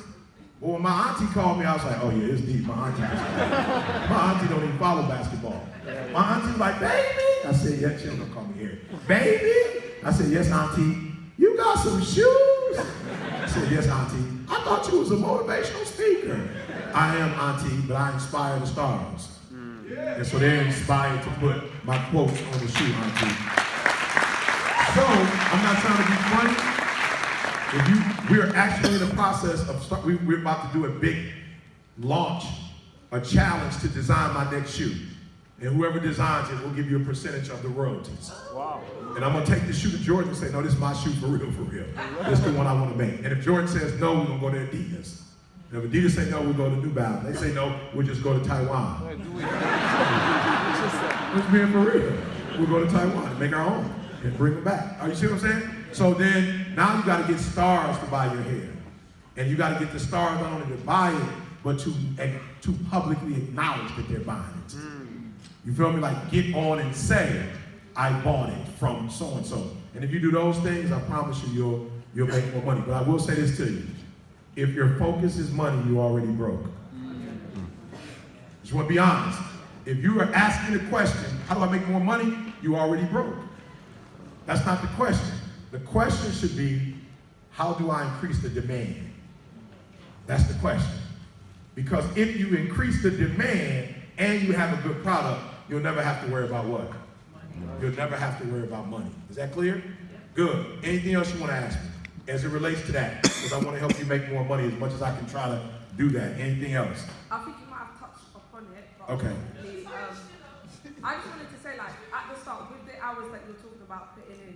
Speaker 1: But when my auntie called me, I was like, oh yeah, it's deep. My auntie don't even follow basketball. My auntie's like, baby. I said, yeah, she don't call me here. Baby. I said, yes, auntie. You got some shoes? I said, yes, auntie. I thought you was a motivational speaker. I am, auntie, but I inspire the stars. And so they're inspired to put my quotes on the shoe, auntie. So, I'm not trying to be funny. We're actually in the process of, we're about to do a big launch, a challenge to design my next shoe. And whoever designs it will give you a percentage of the royalties. Wow. And I'm gonna take the shoe to Jordan and say, no, this is my shoe for real, for real. This is the one I wanna make. And if Jordan says no, we're gonna go to Adidas. And if Adidas say no, we'll go to New Balance. They say no, we'll just go to Taiwan. Let's be for real. We'll go to Taiwan and make our own and bring them back. Are you see what I'm saying? So then, now you gotta get stars to buy your hair. And you got to get the stars not only to buy it, but to publicly acknowledge that they're buying it. You feel me? Like get on and say, I bought it from so-and-so. And if you do those things, I promise you, you'll make more money. But I will say this to you. If your focus is money, you're already broke. Just want to be honest. If you are asking the question, how do I make more money? You already broke. That's not the question. The question should be, how do I increase the demand? That's the question. Because if you increase the demand and you have a good product, you'll never have to worry about what? You'll never have to worry about money. Is that clear? Good. Anything else you want to ask me as it relates to that? Because I want to help you make more money as much as I can try to do that. Anything else?
Speaker 9: I think you might have touched upon it. But
Speaker 1: Okay.
Speaker 9: I just wanted to say, like, at the start, with the hours that you're talking about putting in,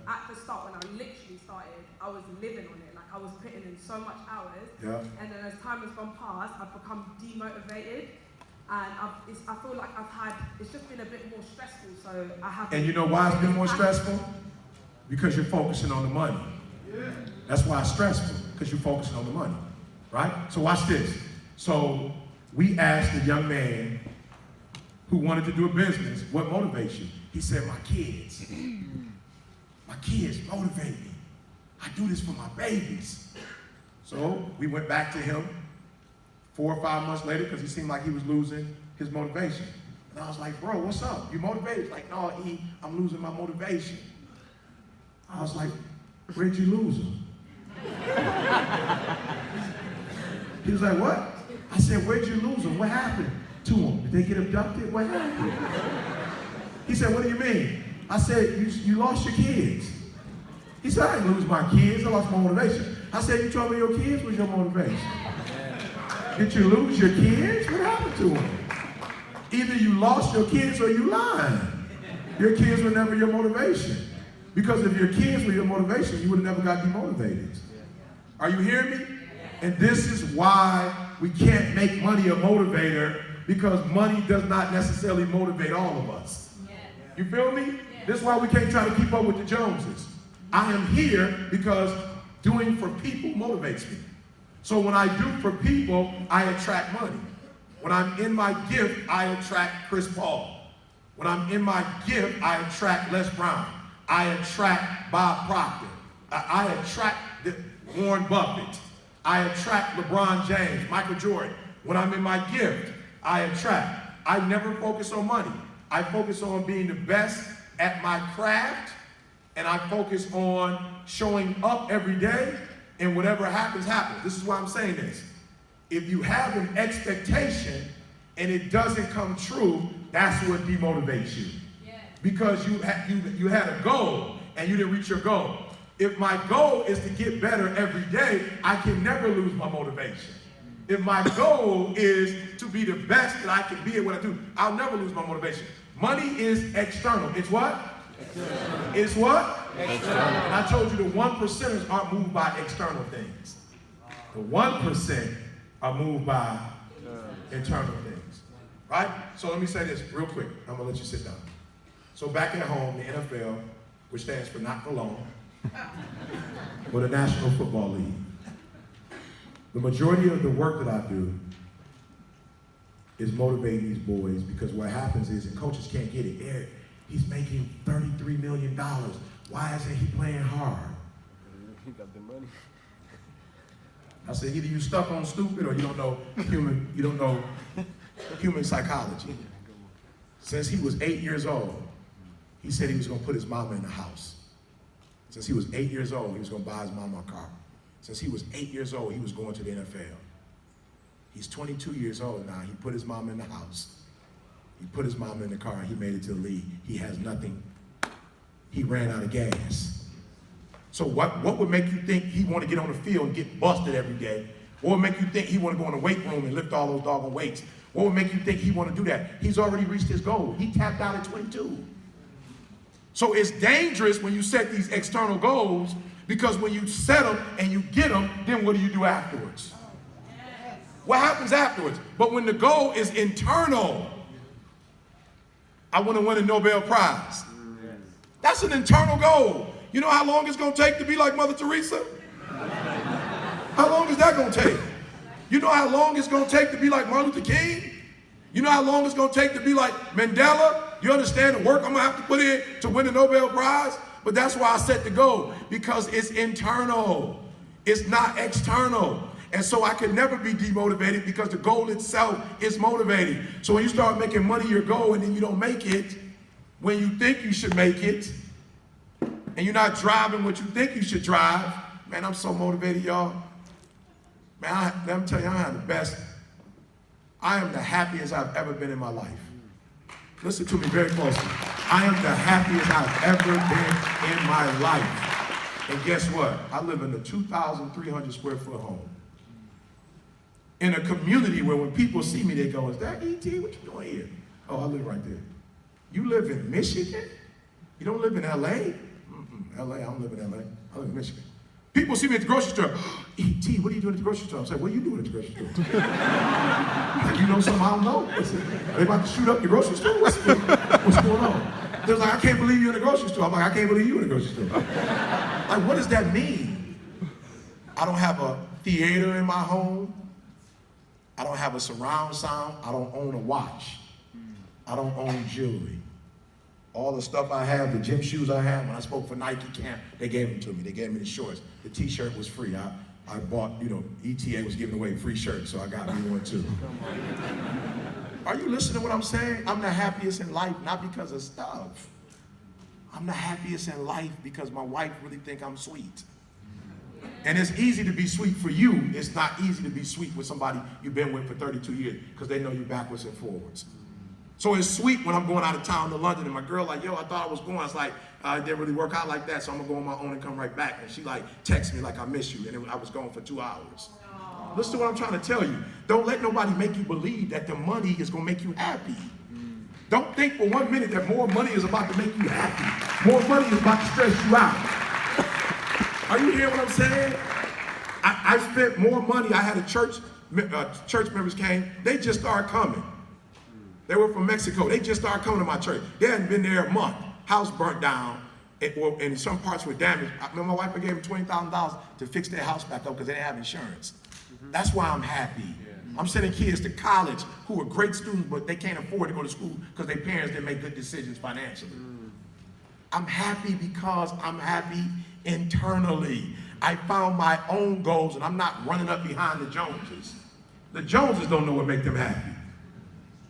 Speaker 9: at the start, when I literally started, I was living on it. Like, I was putting in so much hours.
Speaker 1: Yeah.
Speaker 9: And then as time has gone past, I've become demotivated. And I feel like it's just been a bit more stressful, so I have.
Speaker 1: And you know why it's been more stressful? Because you're focusing on the money. That's why it's stressful, because you're focusing on the money, right? So watch this. So we asked a young man who wanted to do a business, what motivates you? He said, my kids. My kids motivate me. I do this for my babies. So we went back to him 4 or 5 months later, because he seemed like he was losing his motivation. And I was like, bro, what's up? You motivated? He's like, no, E, I'm losing my motivation. I was like, where'd you lose him? He was like, what? I said, where'd you lose him? What happened to him? Did they get abducted? What happened? He said, what do you mean? I said, you lost your kids. He said, I didn't lose my kids, I lost my motivation. I said, you told me your kids was your motivation. Did you lose your kids? What happened to them? Either you lost your kids or you lying. Your kids were never your motivation. Because if your kids were your motivation, you would have never got demotivated. Are you hearing me? And this is why we can't make money a motivator, because money does not necessarily motivate all of us. You feel me? This is why we can't try to keep up with the Joneses. I am here because doing for people motivates me. So when I do for people, I attract money. When I'm in my gift, I attract Chris Paul. When I'm in my gift, I attract Les Brown. I attract Bob Proctor. I attract Warren Buffett. I attract LeBron James, Michael Jordan. When I'm in my gift, I attract. I never focus on money. I focus on being the best at my craft, and I focus on showing up every day, and whatever happens, happens. This is why I'm saying this. If you have an expectation and it doesn't come true, that's what demotivates you. Because you had a goal and you didn't reach your goal. If my goal is to get better every day, I can never lose my motivation. If my goal is to be the best that I can be at what I do, I'll never lose my motivation. Money is external. It's what? External. It's what? External. And I told you the 1%ers aren't moved by external things. The 1% are moved by internal things. Right? So let me say this real quick. I'm going to let you sit down. So back at home, the NFL, which stands for not for long, or the National Football League, the majority of the work that I do is motivating these boys, because what happens is, and coaches can't get it, Eric, he's making $33 million. Why isn't he playing hard?
Speaker 4: He got the money.
Speaker 1: I said, either you stuck on stupid or you don't know human psychology. Since he was 8 years old, he said he was going to put his mama in the house. Since he was 8 years old, he was going to buy his mama a car. Since he was 8 years old, he was going to the NFL. He's 22 years old now. He put his mama in the house. He put his mama in the car, and he made it to the league. He has nothing. He ran out of gas. So what would make you think he want to get on the field and get busted every day? What would make you think he want to go in the weight room and lift all those doggone weights? What would make you think he want to do that? He's already reached his goal. He tapped out at 22. So it's dangerous when you set these external goals, because when you set them and you get them, then what do you do afterwards? What happens afterwards? But when the goal is internal, I want to win a Nobel Prize. That's an internal goal. You know how long it's going to take to be like Mother Teresa? How long is that going to take? You know how long it's going to take to be like Martin Luther King? You know how long it's going to take to be like Mandela? You understand the work I'm going to have to put in to win the Nobel Prize? But that's why I set the goal, because it's internal. It's not external. And so I can never be demotivated because the goal itself is motivating. So when you start making money your goal and then you don't make it when you think you should make it, and you're not driving what you think you should drive, man, I'm so motivated, y'all. Man, let me tell you, I am the best. I am the happiest I've ever been in my life. Listen to me very closely. I am the happiest I've ever been in my life. And guess what? I live in a 2,300 square foot home. In a community where when people see me, they go, is that E.T.? What you doing here? Oh, I live right there. You live in Michigan? You don't live in L.A.? L.A., I don't live in L.A. I live in Michigan. People see me at the grocery store. E.T., what are you doing at the grocery store? I'm saying, what are you doing at the grocery store? Like, you know something I don't know? Are they about to shoot up the grocery store? What's going on? They're like, I can't believe you're in the grocery store. I'm like, I can't believe you're in the grocery store. Like, what does that mean? I don't have a theater in my home. I don't have a surround sound. I don't own a watch. I don't own jewelry. All the stuff I have, the gym shoes I have, when I spoke for Nike camp, they gave them to me. They gave me the shorts. The t-shirt was free. I bought, ETA was giving away free shirts, so I got me one too. Are you listening to what I'm saying? I'm the happiest in life, not because of stuff. I'm the happiest in life because my wife really think I'm sweet. And it's easy to be sweet for you. It's not easy to be sweet with somebody you've been with for 32 years because they know you backwards and forwards. So it's sweet when I'm going out of town to London and my girl like, yo, I thought I was going. I was like, it didn't really work out like that, so I'm gonna go on my own and come right back. And she like texts me like, I miss you. And I was gone for 2 hours. Listen to what I'm trying to tell you. Don't let nobody make you believe that the money is gonna make you happy. Don't think for 1 minute that more money is about to make you happy. More money is about to stress you out. Are you hearing what I'm saying? I spent more money. I had a church members came. They just started coming. They were from Mexico. They just started coming to my church. They hadn't been there a month. House burnt down, and some parts were damaged. My wife gave them $20,000 to fix their house back up because they didn't have insurance. That's why I'm happy. I'm sending kids to college who are great students, but they can't afford to go to school because their parents didn't make good decisions financially. I'm happy because I'm happy internally. I found my own goals, and I'm not running up behind the Joneses. The Joneses don't know what makes them happy.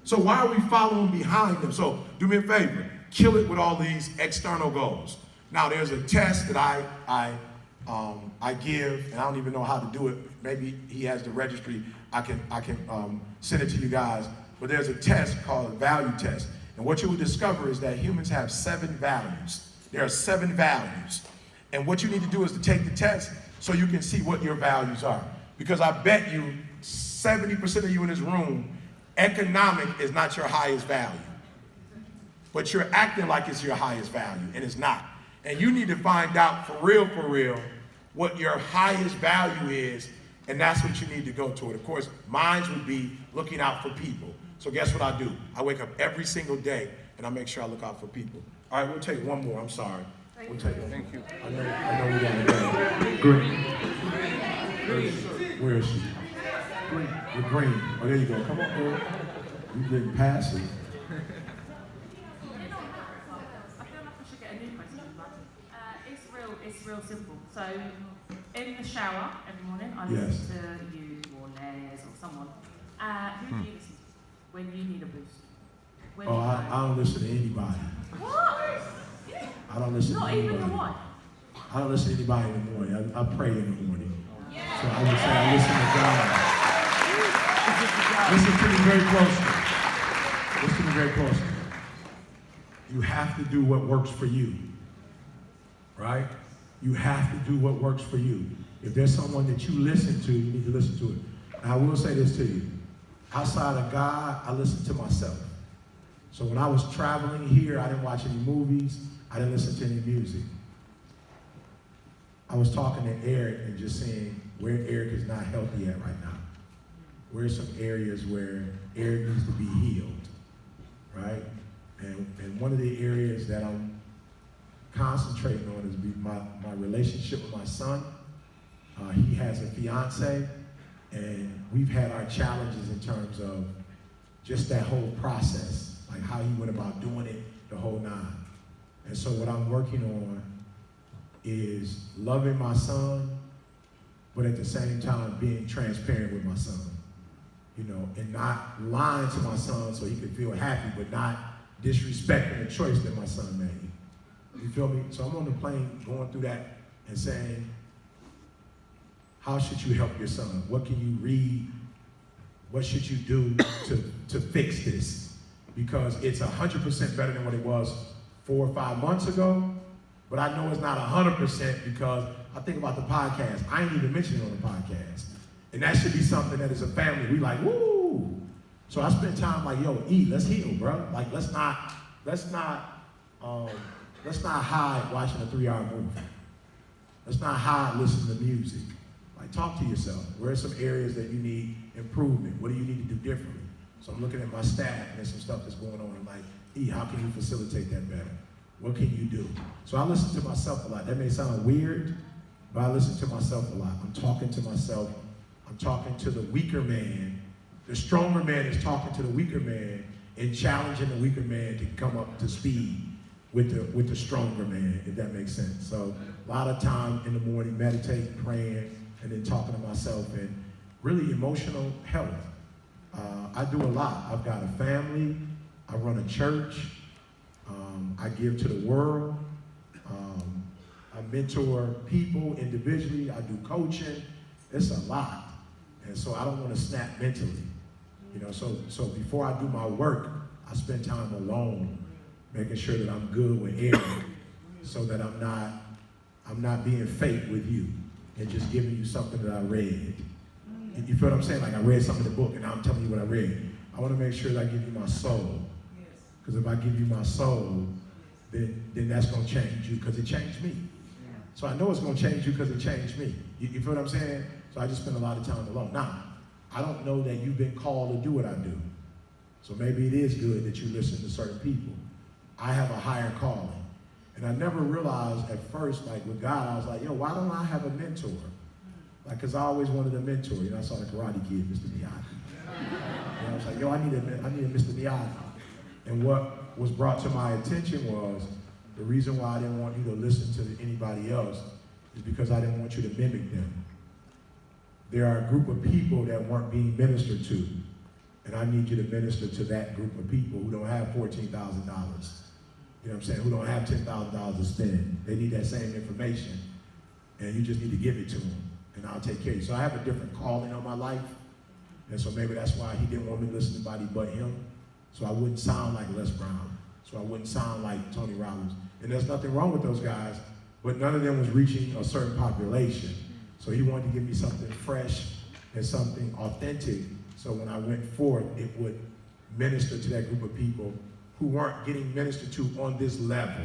Speaker 1: So why are we following behind them? So do me a favor, kill it with all these external goals. Now there's a test that I give, and I don't even know how to do it. Maybe he has the registry. I can send it to you guys. But there's a test called a value test. And what you will discover is that humans have 7 values. There are 7 values. And what you need to do is to take the test so you can see what your values are. Because I bet you 70% of you in this room, economic is not your highest value. But you're acting like it's your highest value, and it's not. And you need to find out for real, what your highest value is, and that's what you need to go toward. Of course, mine would be looking out for people. So guess what I do? I wake up every single day, and I make sure I look out for people. All right, we'll take one more. I'm sorry. We'll take one. Thank you. I know we got to go. Green. Where is she? Green. You're green. Oh, there you go. Come on, girl. You getting passive.
Speaker 10: It's real simple. So, in the shower every morning, I listen to you or Les or someone. Who do you listen to when you need a boost?
Speaker 1: I don't listen to anybody.
Speaker 10: What?
Speaker 1: I don't listen
Speaker 10: Not
Speaker 1: to anybody.
Speaker 10: even the one?
Speaker 1: I don't listen to anybody in the morning. I pray in the morning. So I would say I listen to God. Listen to me very closely. Listen to me very closely. You have to do what works for you. Right? You have to do what works for you. If there's someone that you listen to, you need to listen to it. And I will say this to you. Outside of God, I listen to myself. So when I was traveling here, I didn't watch any movies. I didn't listen to any music. I was talking to Eric and just saying where Eric is not healthy at right now. Where are some areas where Eric needs to be healed, right? And one of the areas that I'm concentrating on is my relationship with my son He has a fiance, and we've had our challenges in terms of just that whole process, like how he went about doing it, the whole nine. And so what I'm working on is loving my son, but at the same time being transparent with my son, you know, and not lying to my son so he could feel happy, but not disrespecting the choice that my son made. You feel me? So I'm on the plane going through that and saying, how should you help your son? What can you read? What should you do to fix this? Because it's 100% better than what it was 4 or 5 months ago, but I know it's not 100% because I think about the podcast. I ain't even mentioning it on the podcast. And that should be something that as a family, we like, woo! So I spend time like, yo, let's heal, bro. Like, let's not hide watching a 3-hour movie. Let's not hide listening to music. Like, talk to yourself. Where are some areas that you need improvement? What do you need to do differently? So I'm looking at my staff and there's some stuff that's going on. I'm like, how can you facilitate that better? What can you do? So I listen to myself a lot. That may sound weird, but I listen to myself a lot. I'm talking to myself. I'm talking to the weaker man. The stronger man is talking to the weaker man and challenging the weaker man to come up to speed with the stronger man, if that makes sense. So a lot of time in the morning, meditating, praying, and then talking to myself, and really emotional health. I do a lot. I've got a family. I run a church. I give to the world. I mentor people individually. I do coaching. It's a lot. And so I don't want to snap mentally. You know, so before I do my work, I spend time alone, making sure that I'm good with Aaron, so that I'm not being fake with you and just giving you something that I read. You feel what I'm saying? Like I read something in the book and now I'm telling you what I read. I want to make sure that I give you my soul. Because if I give you my soul, then that's going to change you because it changed me. So I know it's going to change you because it changed me. You feel what I'm saying? So I just spend a lot of time alone. Now, I don't know that you've been called to do what I do. So maybe it is good that you listen to certain people. I have a higher calling. And I never realized at first, like with God, I was like, yo, why don't I have a mentor? Like, because I always wanted a mentor. You know, I saw the Karate Kid, Mr. Miyagi. And I was like, yo, I need a Mr. Miyagi. And what was brought to my attention was the reason why I didn't want you to listen to anybody else is because I didn't want you to mimic them. There are a group of people that weren't being ministered to, and I need you to minister to that group of people who don't have $14,000. You know what I'm saying? Who don't have $10,000 to spend. They need that same information, and you just need to give it to them, and I'll take care of you. So I have a different calling on my life, and so maybe that's why he didn't want me to listen to anybody but him, so I wouldn't sound like Les Brown, so I wouldn't sound like Tony Robbins. And there's nothing wrong with those guys, but none of them was reaching a certain population. So he wanted to give me something fresh and something authentic, so when I went forth, it would minister to that group of people who weren't getting ministered to on this level.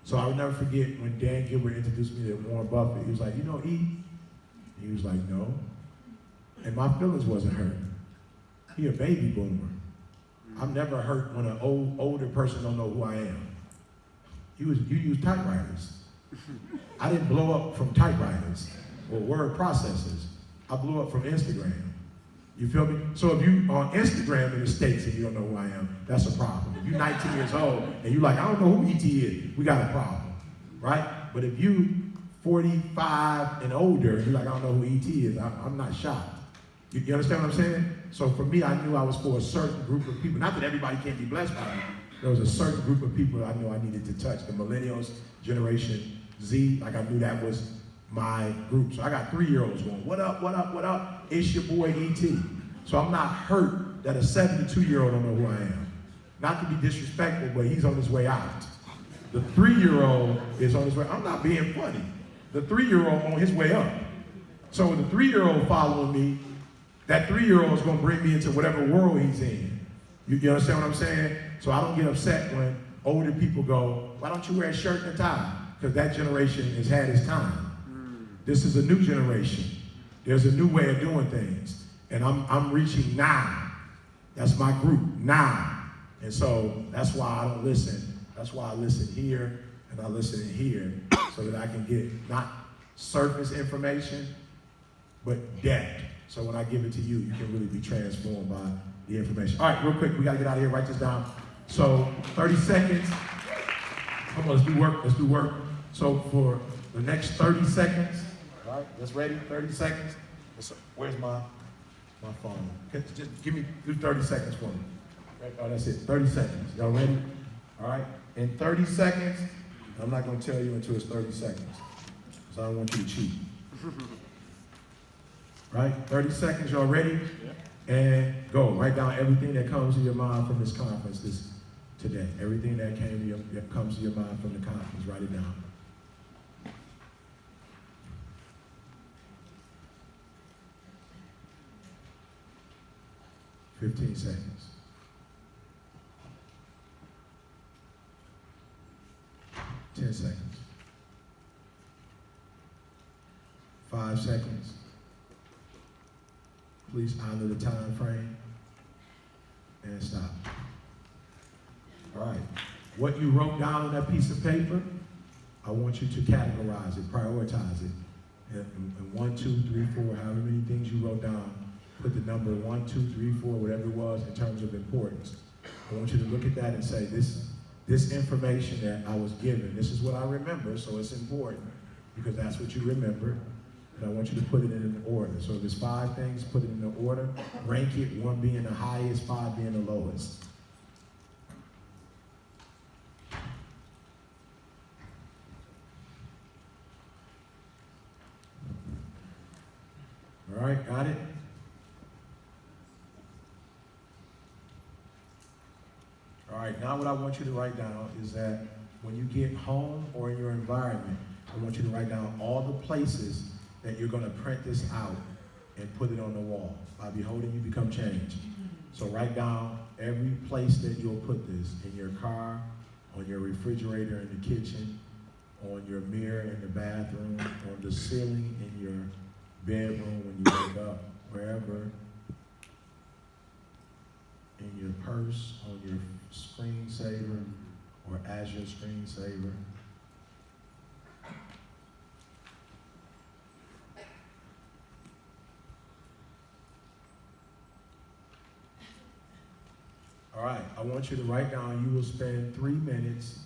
Speaker 1: So I will never forget when Dan Gilbert introduced me to Warren Buffett. He was like, you know E? He was like, no. And my feelings wasn't hurt. He a baby boomer. I'm never hurt when an older person don't know who I am. You use typewriters. I didn't blow up from typewriters or word processors. I blew up from Instagram. You feel me? So if you on Instagram in the States and you don't know who I am, that's a problem. If you're 19 years old and you're like, I don't know who E.T. is, we got a problem, right? But if you 45 and older and you're like, I don't know who E.T. is, I'm not shocked. You understand what I'm saying? So for me, I knew I was for a certain group of people. Not that everybody can't be blessed by me. There was a certain group of people I knew I needed to touch. The millennials, Generation Z, like I knew that was my group. So I got 3-year-olds going, what up, what up, what up? It's your boy E.T. So I'm not hurt that a 72-year-old don't know who I am. Not to be disrespectful, but he's on his way out. The 3-year-old is on his way. I'm not being funny. The 3-year-old on his way up. So the 3-year-old following me, that 3-year-old is going to bring me into whatever world he's in. You understand what I'm saying? So I don't get upset when older people go, why don't you wear a shirt and a tie? Because that generation has had its time. This is a new generation. There's a new way of doing things. And I'm reaching now. That's my group, now. And so that's why I don't listen. That's why I listen here and I listen in here so that I can get not surface information, but depth. So when I give it to you, you can really be transformed by the information. All right, real quick, we gotta get out of here, write this down. So 30 seconds. Come on, let's do work, let's do work. So for the next 30 seconds, all right, let's ready, 30 seconds. Where's my phone? Just do 30 seconds for me. Right? Oh, that's it, 30 seconds. Y'all ready? All right, in 30 seconds, I'm not gonna tell you until it's 30 seconds. So I don't want you to cheat. Right, 30 seconds, y'all ready? Yeah. And go, write down everything that comes to your mind from this conference today. Everything that comes to your mind from the conference, write it down. $15 seconds. 10 seconds. 5 seconds. Please honor the time frame and stop. All right. What you wrote down on that piece of paper, I want you to categorize it, prioritize it. And 1, 2, 3, 4, however many things you wrote down, put the number 1, 2, 3, 4, whatever it was in terms of importance. I want you to look at that and say, this information that I was given, this is what I remember, so it's important because that's what you remember. And I want you to put it in an order. So if it's 5 things, put it in an order. Rank it, 1 being the highest, 5 being the lowest. All right, got it? All right, now what I want you to write down is that when you get home or in your environment, I want you to write down all the places that you're going to print this out and put it on the wall. By beholding, you become changed. So write down every place that you'll put this, in your car, on your refrigerator in the kitchen, on your mirror in the bathroom, on the ceiling in your bedroom when you wake up, wherever, in your purse, on your screensaver, or as your screensaver. All right, I want you to write down, you will spend 3 minutes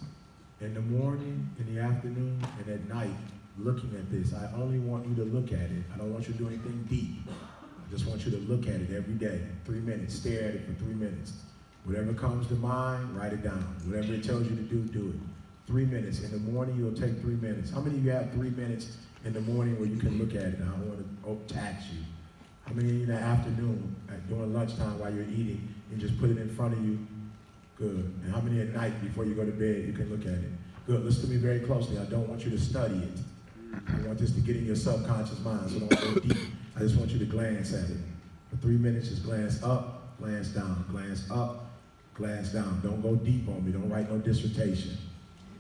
Speaker 1: in the morning, in the afternoon, and at night looking at this. I only want you to look at it. I don't want you to do anything deep. I just want you to look at it every day. 3 minutes, stare at it for 3 minutes. Whatever comes to mind, write it down. Whatever it tells you to do, do it. 3 minutes. In the morning, you'll take 3 minutes. How many of you have 3 minutes in the morning where you can look at it? I don't want to tax you. How many of you in the afternoon, during lunchtime while you're eating, you just put it in front of you? Good. And how many at night before you go to bed, you can look at it? Good. Listen to me very closely. I don't want you to study it. I want this to get in your subconscious mind, so don't go deep. I just want you to glance at it. For 3 minutes, just glance up, glance down, glance up, glance down. Don't go deep on me. Don't write no dissertation.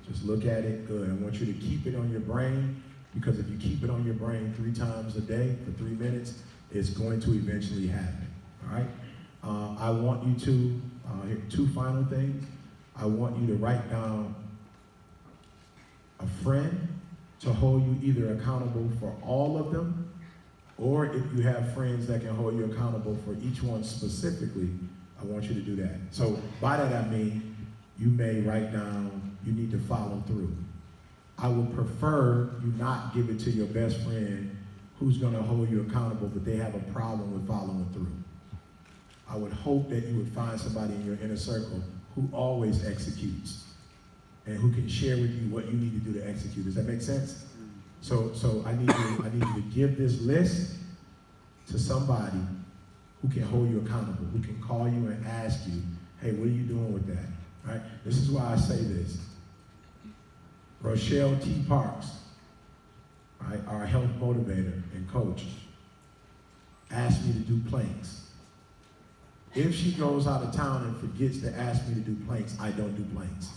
Speaker 1: Just look at it. Good. I want you to keep it on your brain, because if you keep it on your brain 3 times a day for 3 minutes, it's going to eventually happen. All right? I want you to, here, 2 final things. I want you to write down a friend to hold you either accountable for all of them, or if you have friends that can hold you accountable for each one specifically, I want you to do that. So by that I mean, you may write down, you need to follow through. I would prefer you not give it to your best friend who's gonna hold you accountable, but they have a problem with following through. I would hope that you would find somebody in your inner circle who always executes and who can share with you what you need to do to execute. Does that make sense? So I need you to give this list to somebody who can hold you accountable, who can call you and ask you, hey, what are you doing with that? Right? This is why I say this. Rochelle T. Parks, right, our health motivator and coach, asked me to do planks. If she goes out of town and forgets to ask me to do planks, I don't do planks.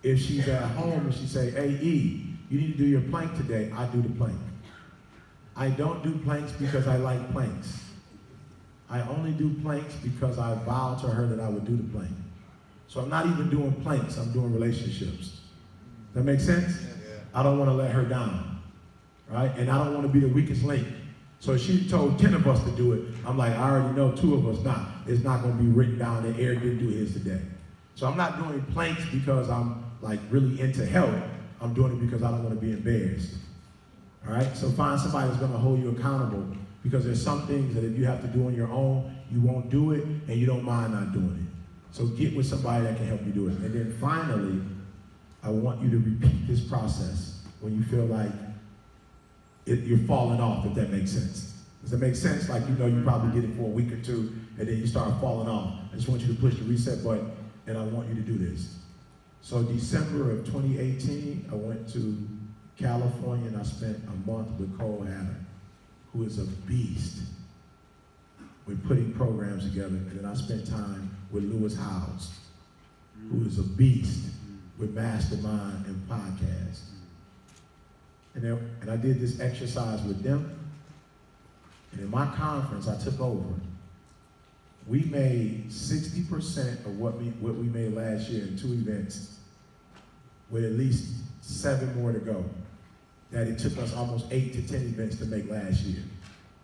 Speaker 1: If she's at home and she say, hey, E, you need to do your plank today, I do the plank. I don't do planks because I like planks. I only do planks because I vowed to her that I would do the plank. So I'm not even doing planks, I'm doing relationships. That make sense? Yeah. I don't want to let her down, right? And I don't want to be the weakest link. So she told 10 of us to do it. I'm like, I already know 2 of us not. It's not going to be written down that Eric didn't do his today. So I'm not doing planks because I'm like really into health. I'm doing it because I don't want to be embarrassed. All right? So find somebody that's going to hold you accountable, because there's some things that if you have to do on your own, you won't do it and you don't mind not doing it. So get with somebody that can help you do it. And then finally, I want you to repeat this process when you feel like you're falling off, if that makes sense. Does that make sense? Like, you know, you probably did it for a week or 2 and then you start falling off. I just want you to push the reset button and I want you to do this. So December of 2018, I went to California and I spent a month with Cole Hatter, who is a beast with putting programs together. And then I spent time with Lewis Howes, who is a beast with Mastermind and podcasts. And I did this exercise with them. And in my conference, I took over. We made 60% of what we made last year in 2 events, with at least 7 more to go. That it took us almost 8 to 10 events to make last year.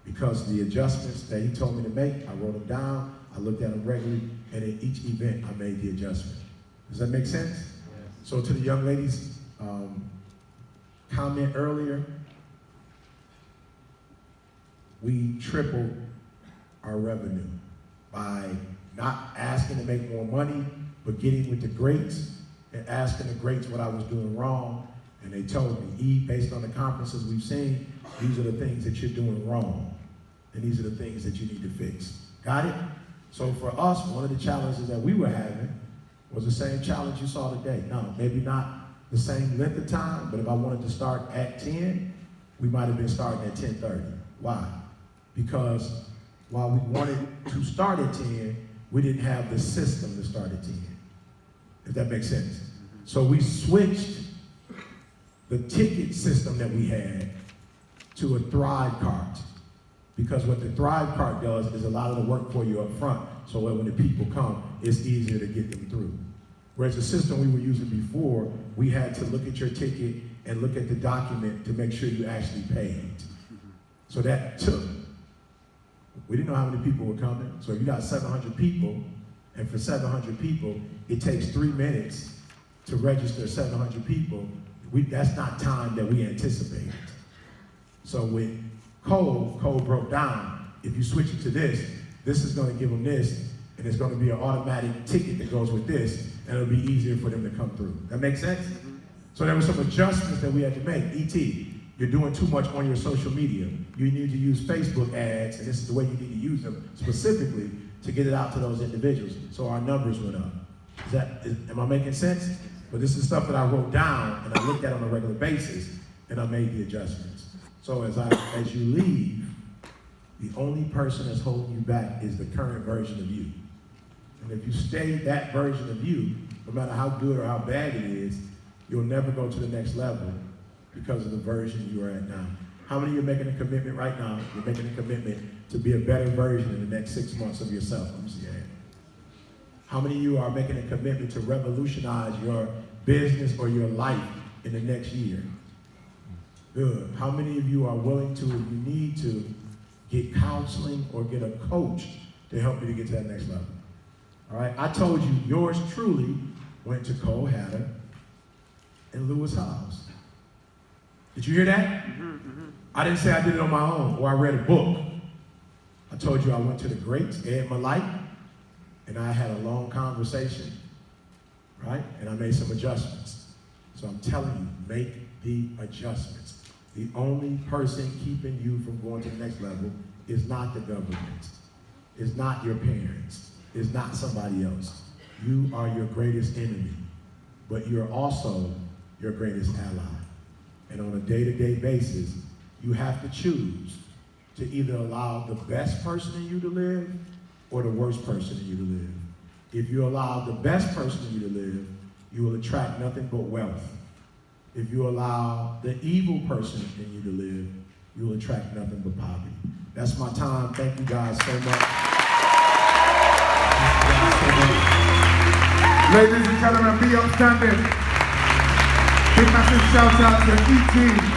Speaker 1: Because the adjustments that he told me to make, I wrote them down, I looked at them regularly, and in each event, I made the adjustment. Does that make sense? Yes. So to the young ladies, comment earlier, we tripled our revenue by not asking to make more money, but getting with the greats and asking the greats what I was doing wrong. And they told me, based on the conferences we've seen, these are the things that you're doing wrong. And these are the things that you need to fix. Got it? So for us, one of the challenges that we were having was the same challenge you saw today. Now, maybe not the same length of time, but if I wanted to start at 10, we might have been starting at 10:30. Why? Because while we wanted to start at 10, we didn't have the system to start at 10, if that makes sense. So we switched the ticket system that we had to a Thrive cart. Because what the Thrive cart does is a lot of the work for you up front, so that when the people come, it's easier to get them through. Whereas the system we were using before, we had to look at your ticket and look at the document to make sure you actually paid. So that took, we didn't know how many people were coming. So if you got 700 people, and for 700 people, it takes 3 minutes to register 700 people, that's not time that we anticipated. So with Cole broke down, if you switch it to this is going to give them this, and it's going to be an automatic ticket that goes with this, and it'll be easier for them to come through. That makes sense? So there were some adjustments that we had to make. E.T., you're doing too much on your social media. You need to use Facebook ads, and this is the way you need to use them specifically to get it out to those individuals. So our numbers went up. Am I making sense? But this is stuff that I wrote down and I looked at on a regular basis, and I made the adjustments. So as you leave, the only person that's holding you back is the current version of you. And if you stay that version of you, no matter how good or how bad it is, you'll never go to the next level because of the version you are at now. How many of you are making a commitment right now? You're making a commitment to be a better version in the next 6 months of yourself. Let me see your hand. How many of you are making a commitment to revolutionize your business or your life in the next year? Good. How many of you are willing to, if you need to, get counseling or get a coach to help you to get to that next level? All right, I told you, yours truly went to Cole Hatter and Lewis Howes. Did you hear that? I didn't say I did it on my own or I read a book. I told you I went to the greats, Ed Malik, and I had a long conversation, right? And I made some adjustments. So I'm telling you, make the adjustments. The only person keeping you from going to the next level is not the government. It's not your parents. It's not somebody else. You are your greatest enemy, but you're also your greatest ally. And on a day-to-day basis, you have to choose to either allow the best person in you to live or the worst person in you to live. If you allow the best person in you to live, you will attract nothing but wealth. If you allow the evil person in you to live, you will attract nothing but poverty. That's my time. Thank you guys so much.
Speaker 11: Ladies and gentlemen, be upstanding. Big massive shout out to E.T.